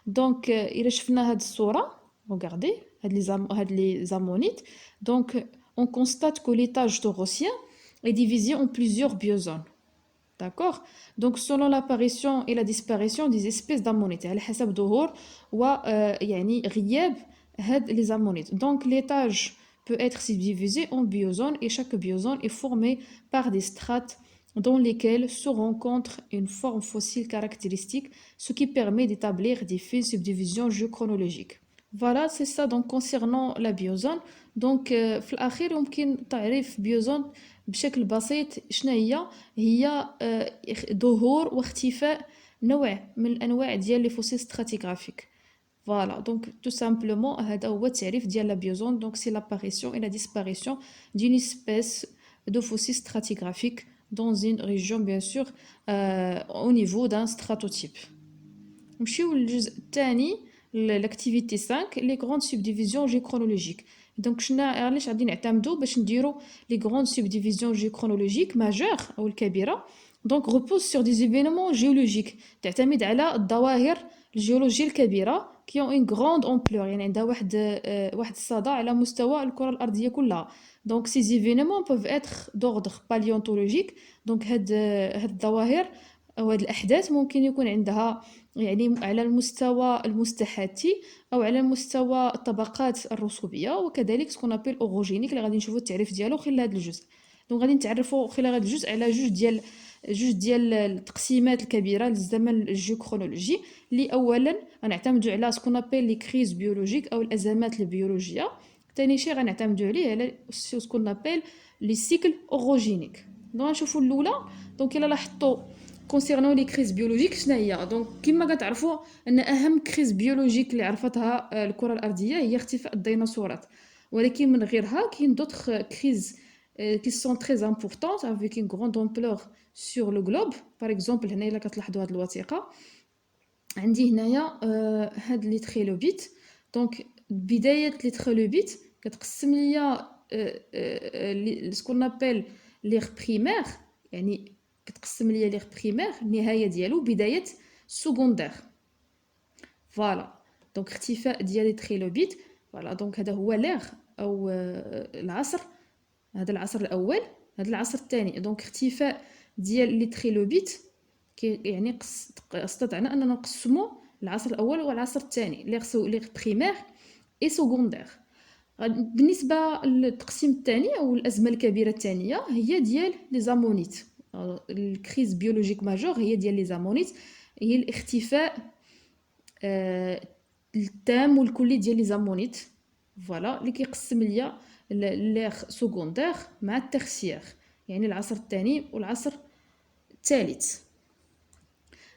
دونك الا شفنا هاد الصوره regardez هاد لي زامونيت. دونك on constate que l'étage taurossien est divisé en plusieurs biozones. D'accord? Donc, selon l'apparition et la disparition des espèces d'ammonites, على حسب ظهور يعني غياب هاد les ammonites. Donc, l'étage peut être subdivisé en biozones et chaque biozone est formé par des strates dans lesquelles se rencontre une forme fossile caractéristique, ce qui permet d'établir des fines subdivisions géochronologiques. Voilà, c'est ça donc concernant la biozone. Donc في الأخير يمكن تعريف بيوزون بشكل بسيط شنو هي ظهور واختفاء نوع من الأنواع ديال لي فوسيل ستراتيغرافيك. Voilà, donc tout simplement هذا هو التعريف ديال la biozone. Donc c'est l'apparition et la disparition d'une espèce de fossile stratigraphique dans une région bien sûr au niveau d'un stratotype. نمشيو للجزء الثاني l'activité 5 les grandes subdivisions géochronologiques. Donc علاش غادي نعتمدوا باش نديروا les grandes subdivisions géochronologiques majeures او الكبيره. Donc repose sur des événements géologiques تعتمد على الظواهر الجيولوجيه الكبيره qui ont une grande ampleur، يعني عندها واحد الصدى على مستوى الكره الارضيه كلها. Donc ces événements peuvent être d'ordre paléontologique. Donc هاد الظواهر او هاد الاحداث ممكن يكون عندها يعني على المستوى المستحاثي او على مستوى الطبقات الرسوبيه، وكذلك سكون ابل اوروجينيك اللي غادي نشوفوا التعريف ديالو خلال هذا الجزء. دونك غادي نتعرفوا خلال هذا الجزء على جوج ديال التقسيمات الكبيره للزمن الجيوكرونولوجي. اللي اولا غنعتمدوا على سكون ابل لي كريز بيولوجيك او الازمات البيولوجيه. ثاني شيء غنعتمدوا عليه على سكون ابل لي سيكل اوروجينيك. دونك نشوفوا الاولى. دونك الا لاحظتوا concernant les crises biologiques شنو هي؟ دونك كما كتعرفوا ان اهم كريز بيولوجيك اللي عرفتها الكره الارضيه هي اختفاء الديناصورات، ولكن من غيرها كاين دوطخ كريز qui sont très importantes avec une grande ampleur sur le globe. par exemple هنا الا كتلاحظوا هذه الوثيقه عندي هنايا هاد لي تريلوبيت. دونك بدايه لي تريلوبيت كتقسم ليا سكون ابل لي بريمير، يعني كتقسم ليا ليغ بريمير النهايه ديالو بدايه سكوندير. فوالا، دونك اختفاء ديال لي تريلوبيت. فوالا، دونك هذا هو ليغ او العصر، هذا العصر الاول، هذا العصر الثاني. دونك اختفاء ديال لي تريلوبيت يعني استطعنا اننا نقسموا العصر الاول والعصر الثاني ليغ بريمير اي سكوندير. بالنسبه للتقسيم الثاني او الازمه الكبيره الثانيه هي ديال لي زامونيت. الكريز بيولوجيك ماجور هي ديال لي زامونيت، هي الاختفاء التام والكلي ديال لي زامونيت. فوالا، اللي كيقسم ليا ليغ سكوندير مع الترسيير، يعني العصر الثاني والعصر الثالث.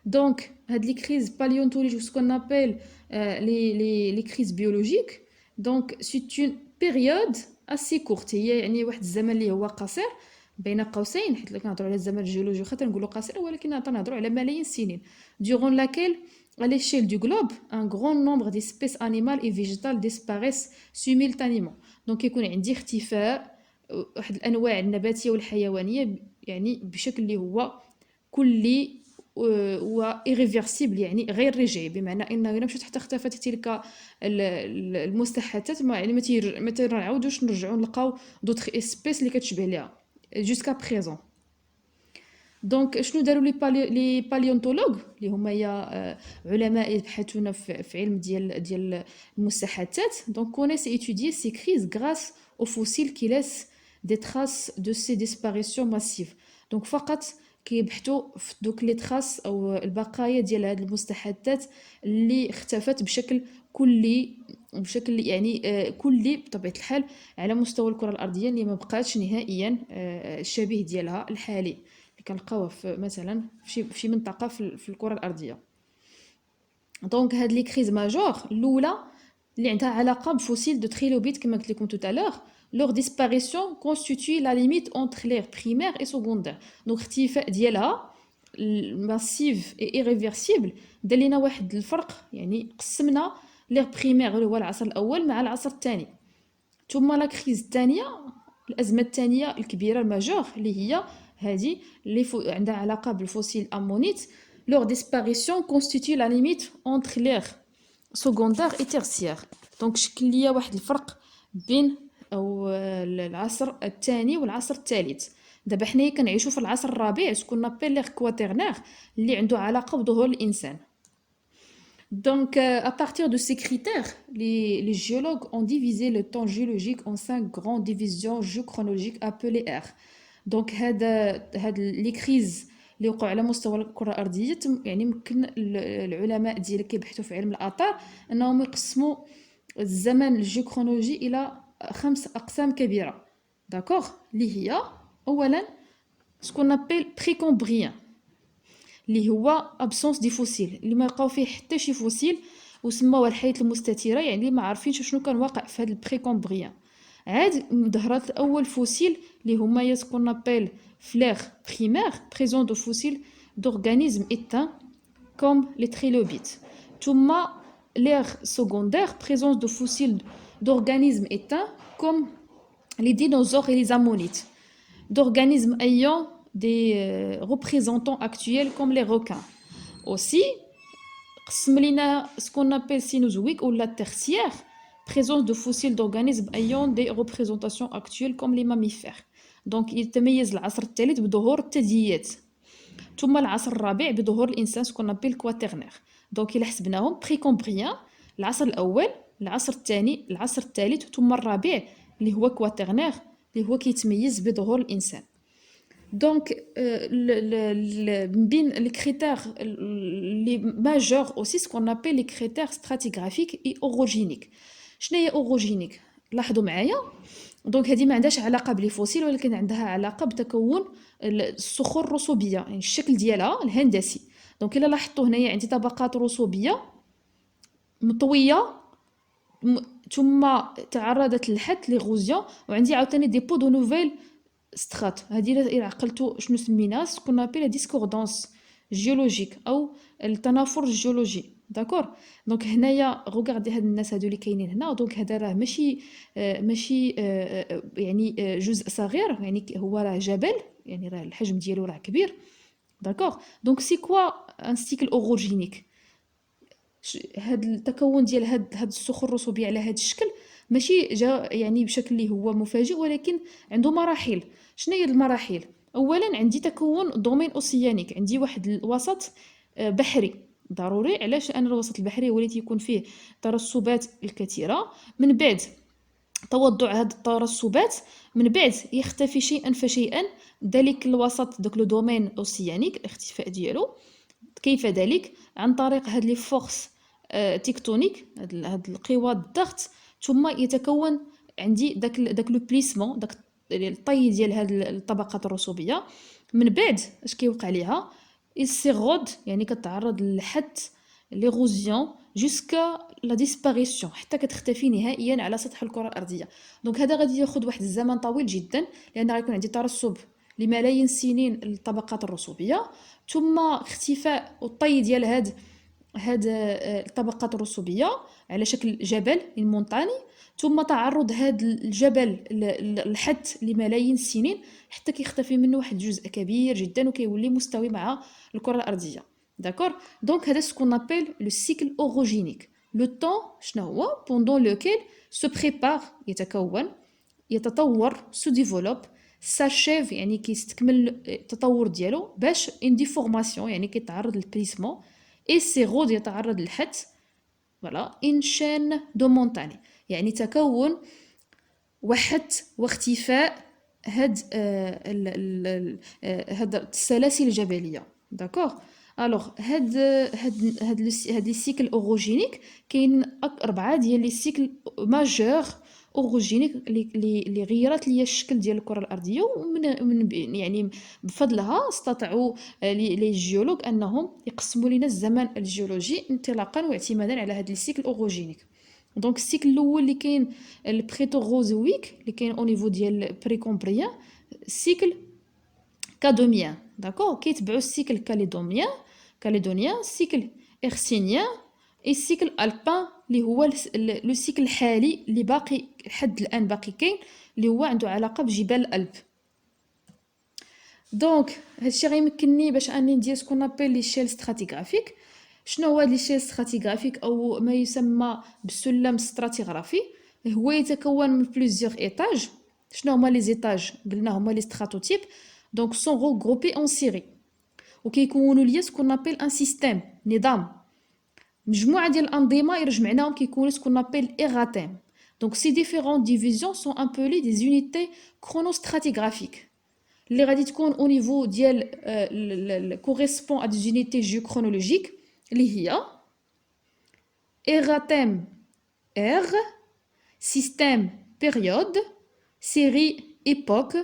دونك هاد لي كريز باléontologiques سكون ابل لي كريز بيولوجيك. دونك سي اون بيريود اسي كورت، هي يعني واحد الزمن اللي هو قصير بين قوسين، حيت كنهضروا على الزمن الجيولوجي خاطر نقولوا قصير، ولكن نهضروا على ملايين السنين. durant laquelle à l'échelle du globe un grand nombre d'espèces animales et végétales disparaissent simultanément. donc يكون عندي اختفاء واحد الانواع النباتيه والحيوانيه يعني بشكل اللي هو كلي و irreversible، يعني غير رجعي، بمعنى انه الا مشات حتى اختفت تلك المستحاثات ما تنعاودوش نرجعوا نلقاو دوطخ اسبيس اللي كتشبه ليها jusqu'à présent. دونك شنو داروا لي باليونتولوج اللي هما علماء يبحثون في علم ديال المستحاثات. دونك connaissent et étudient ces crises grâce aux fossiles qui laissent des traces de ces disparitions massives. دونك فقط كيبحثوا في دوك لي تراس او البقايا ديال هاد المستحاثات اللي اختفت بشكل كلي بشكل يعني كلي بطبيعة الحال على مستوى الكرة الأرضية، اللي ما بقاتش نهائيا الشبيه ديالها الحالي اللي كنلقاوه في مثلا في شي منطقة في الكرة الأرضية. دونك هاد لي كريز ماجور الاولى اللي عندها علاقه بفوسيل دو تريلوبيت كما قلت لكم tout à l'heure, leur disparition constitue la limite entre l'ère primaire et secondaire. دونك اختفاء ديالها ماسيف اي irréversible دار لينا واحد الفرق، يعني قسمنا لير بريمير اللي هو العصر الاول مع العصر الثاني. ثم لا كريز الثانيه، الازمه الثانيه الكبيره الماجور اللي هي هذه اللي عندها علاقه بالفوسيل امونيت. Leur disparition constitue la limite entre l'ère secondaire et tertiaire. Donc شكل ليا واحد الفرق بين او العصر الثاني والعصر الثالث. دابا حنايا كنعيشوا في العصر الرابع سكون نابيل ليغ كواترنير اللي عنده علاقه بظهور الانسان. Donc, à partir de ces critères, les géologues ont divisé le temps géologique en 5 grandes divisions géochronologiques appelées ères. Donc, هاد les crises اللي وقعوا على مستوى الكرة الأرضية يعني ممكن العلماء ديال كيبحثوا في علم الآثار أنهم يقسموا الزمن الجيوكرونولوجي إلى 5 أقسام كبيرة. داكوغ، اللي هي أولا سكون نابيل بريكومبريان اللي هو ابسونس دي فوسيل، اللي ما لقاو فيه حتى شي فوسيل وسموه الحياه المستتره، يعني ما عارفينش شنو كان واقع في هذا البريكومبريان. عاد ظهرت اول فوسيل اللي هما يسكون نابيل فلير بريمير بريزون دو فوسيل d'organismes éteints comme les trilobites. ثم l'ère secondaire, présence de fossiles d'organismes éteints comme les dinosaures et les ammonites, d'organismes ayant des représentants actuels comme les requins. Aussi, قسم لينا ce qu'on appelle cénozoïque ou la tertiaire, présence de fossiles d'organismes ayant des représentations actuelles comme les mammifères. Donc يتميز العصر الثالث بظهور الثدييات، ثم العصر الرابع بظهور الانسان سكون نابيل كواترنير. دونك الا حسبناهم بريكومبريان، العصر الاول، العصر الثاني، العصر الثالث، ثم الرابع اللي هو كواترنير اللي هو كيتميز بظهور الانسان. دونك من بين لي كريتير لي ماجور اوسي سكون نابيل لي كريتير ستراتيغرافيك اي اوروجينيك. شنو هي اوروجينيك؟ لاحظوا معايا، دونك هذه ما عندهاش علاقه بلي فوسيل، ولكن عندها علاقه بتكون الصخور الرسوبيه، يعني الشكل ديالها الهندسي. دونك الا لاحظتوا هنايا عندي طبقات رسوبيه مطويه ثم تعرضت للحت ليغوزيون، وعندي عاوتاني دي بو دو نوفيل سترات. هذه الا عقلتوا شنو سميناها سكون نابيل ديسكوردونس جيولوجيك او التنافر الجيولوجي. داكور، دونك هنايا غوغاردي هاد الناس هادو اللي كاينين هنا، دونك هذا راه ماشي يعني جزء صغير، يعني هو راه جبل، يعني راه الحجم ديالو راه كبير. داكور، دونك سي كوا ان سيكل اوروجينيك؟ هاد التكون ديال هاد الصخور الرسوبيه على هاد الشكل ماشي جا يعني بشكل اللي هو مفاجئ، ولكن عنده مراحل. شنو هي المراحل؟ اولا عندي تكون دومين اوسيانيك، عندي واحد الوسط بحري ضروري. علاش؟ لان الوسط البحري هو اللي تيكون فيه ترسبات الكثيره، من بعد توضع هاد الترسبات من بعد يختفي شيئا فشيئا ذلك الوسط، داك لو دومين اوسيانيك الاختفاء ديالو. كيف ذلك؟ عن طريق هاد لي فورس تيكتونيك، هاد القوى الضغط، ثم يتكون عندي داك لو بليسمون، داك الطي ديال هاد الطبقات الرسوبيه. من بعد اش كيوقع ليها؟ السيغود، يعني كتعرض للحت ليغوزيون جوسكا لا ديسباريسيون، حتى كتختفي نهائيا على سطح الكره الارضيه. دونك هذا غادي ياخذ واحد الزمن طويل جدا، لان غيكون عندي ترسب لملايين السنين الطبقات الرسوبيه، ثم اختفاء والطي ديال هاد الطبقات الرسوبيه على شكل جبل المونطاني، ثم تعرض هاد الجبل للحت لملايين السنين حتى كيختفي منه واحد الجزء كبير جدا وكيولي مستوي مع الكره الارضيه. داكور، دونك هذا سكون ابل لو سيكل اوروجينيك، لو طون شنو هو بوندون لوكيل سو بريبار، يتطور سو ديفلوب ساشيف، يعني كيستكمل التطور ديالو باش ان ديفورماسيون، يعني كيتعرض للبليسمون، اي سيغود يتعرض للحت، فوالا ان شين دو مونتاني، يعني تكون وحت واختفاء هاد السلاسل الجبليه. داكوغ، الوغ هاد لي سيكل اوروجينيك كاين 4 ديال لي سيكل ماجور اوروجينيك اللي غيرات ليا الشكل ديال الكره الارضيه، يعني بفضلها استطاعوا لي جيولوج انهم يقسموا لنا الزمن الجيولوجي انطلاقا واعتمادا على هاد لي سيكل اوروجينيك. دونك السيكل الاول اللي كاين البريتوغوزويك اللي كاين او نيفو ديال بريكومبريان، السيكل كادوميان داكور كيتبعوا السيكل كاليدونيان، السيكل إرسينيان، السيكل ألبان اللي هو لو سيكل الحالي اللي باقي لحد الآن باقي كاين، اللي هو عنده علاقة بجبال الألب. دونك هادشي غيمكنني باش اني ندير سكون نابيل لي شيل ستراتيغرافيك. شنو هو لي شيل ستراتيغرافيك او ما يسمى بالسلم ستراتيغرافي؟ هو يتكون من بليزيور ايتاج. شنو هما لي زيتاج؟ قلنا هما لي ستراتوتيب. دونك سون regroupés en série وكيكونوا ليا سكون نابيل ان سيستيم، نظام، مجموعه ديال الانظمه يرجمعناهم كيكونوا سكون نابيل ايغاتيم. دونك سي ديفيرون ديفيزيون سون امبولي دي زونيتي كرونوستراتيغرافيك اللي غادي تكون او نيفو ديال كوريسبون ا دي زونيتي جيوكرونولوجيك اللي هي ايغاتيم ار، سيستيم بيريود، série époque,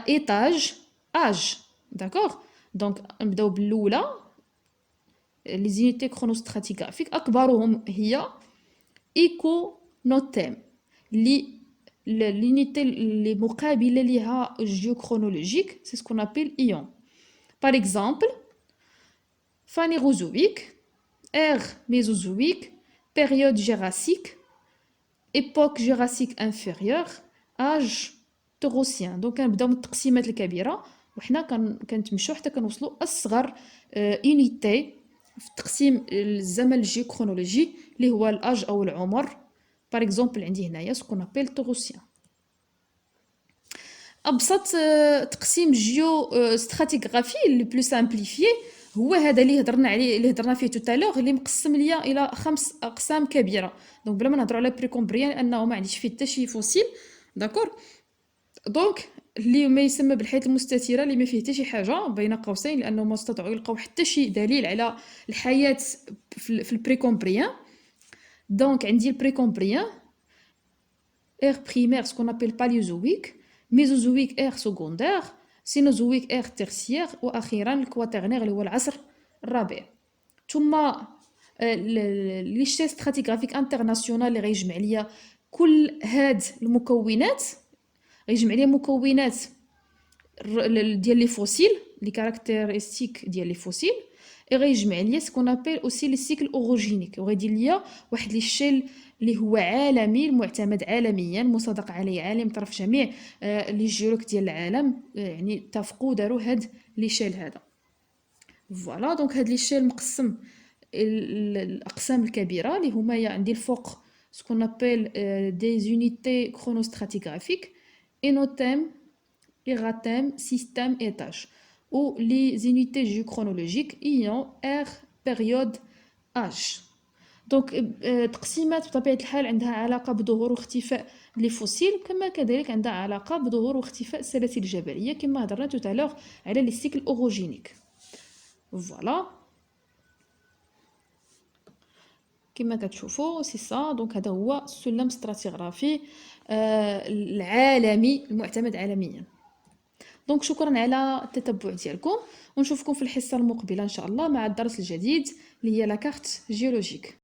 étage, âge. D'accord? Donc, نبداو بالاولى لي زونيتي كرونوستراتيغرافيك اكبرهم هي ايكونوتيم l'unité اللي مقابله ليها جيوكرونولوجيك سي سكون ابيل ايون. par exemple phanérozoïque, ère mésozoïque, période jurassique, époque jurassique inférieure, âge تروسيان. دونك كنبداو من التقسيمات الكبيره وحنا كنتمشوا حتى كنوصلوا اصغر يونيتي في تقسيم الزمن الجيوكرونولوجي اللي هو الاج او العمر. باغ اكزومبل عندي هنايا سكون ابيل تروسيان. ابسط تقسيم جيو ستراتيغرافي اللي بلو سامبليفيي هو هذا اللي هضرنا عليه، اللي هضرنا فيه توتالور، اللي مقسم ليا الى 5 اقسام كبيره. دونك بلا ما نهضروا على بريكومبريان لانه ما عنديش فيه حتى شي فوسيل. داكور؟ دونك اللي ما يسمى بالحياه المستتيره اللي ما فيه حتى شي حاجه بين قوسين لانه ما استطاعوا يلقاو حتى شي دليل على الحياه في البريكومبريان. دونك عندي البريكومبريان ار بريمير سكون ابيل باليوزويك، ميزوزويك ار سكوندير، سينوزويك ار تيرسيير، واخيرا الكواترنير اللي هو العصر الرابع. ثم لي شي ستراتيغرافيك انترناسيونال اللي غيجمع ليا كل هاد المكونات، غيجمع ليا مكونات ديال لي فوسيل، لي كاركتيرستيك ديال لي فوسيل، غيجمع ليا سكون ابيل اوسي لي سيكل اوروجينيك، وغيدير ليا واحد لي شيل اللي هو عالمي المعتمد عالميا مصادق عليه عالم طرف جميع لي جيولوج ديال العالم، يعني اتفقوا داروا هاد لي شيل هذا. فوالا دونك هاد لي شيل مقسم الاقسام الكبيره اللي هما عندي الفوق سكون ابيل دي زونيتي كرونوستراتيغرافيك، énothème, érathème, système, étage ou les unités géochronologiques ayant aire, période, âge. دونك تقسيمات بطبيعه الحال عندها علاقه بظهور واختفاء لي فوسيل، كما كذلك عندها علاقه بظهور واختفاء السلاسل الجبليه كما هضرنا توتالور على لي سيكل اوروجينيك. فوالا كما كتشوفوا سي سا. دونك هذا هو السلم ستراتيغرافي العالمي المعتمد عالميا. دونك شكرا على التتبع ديالكم، ونشوفكم في الحصه المقبله ان شاء الله مع الدرس الجديد اللي هي لا كارت جيولوجيك.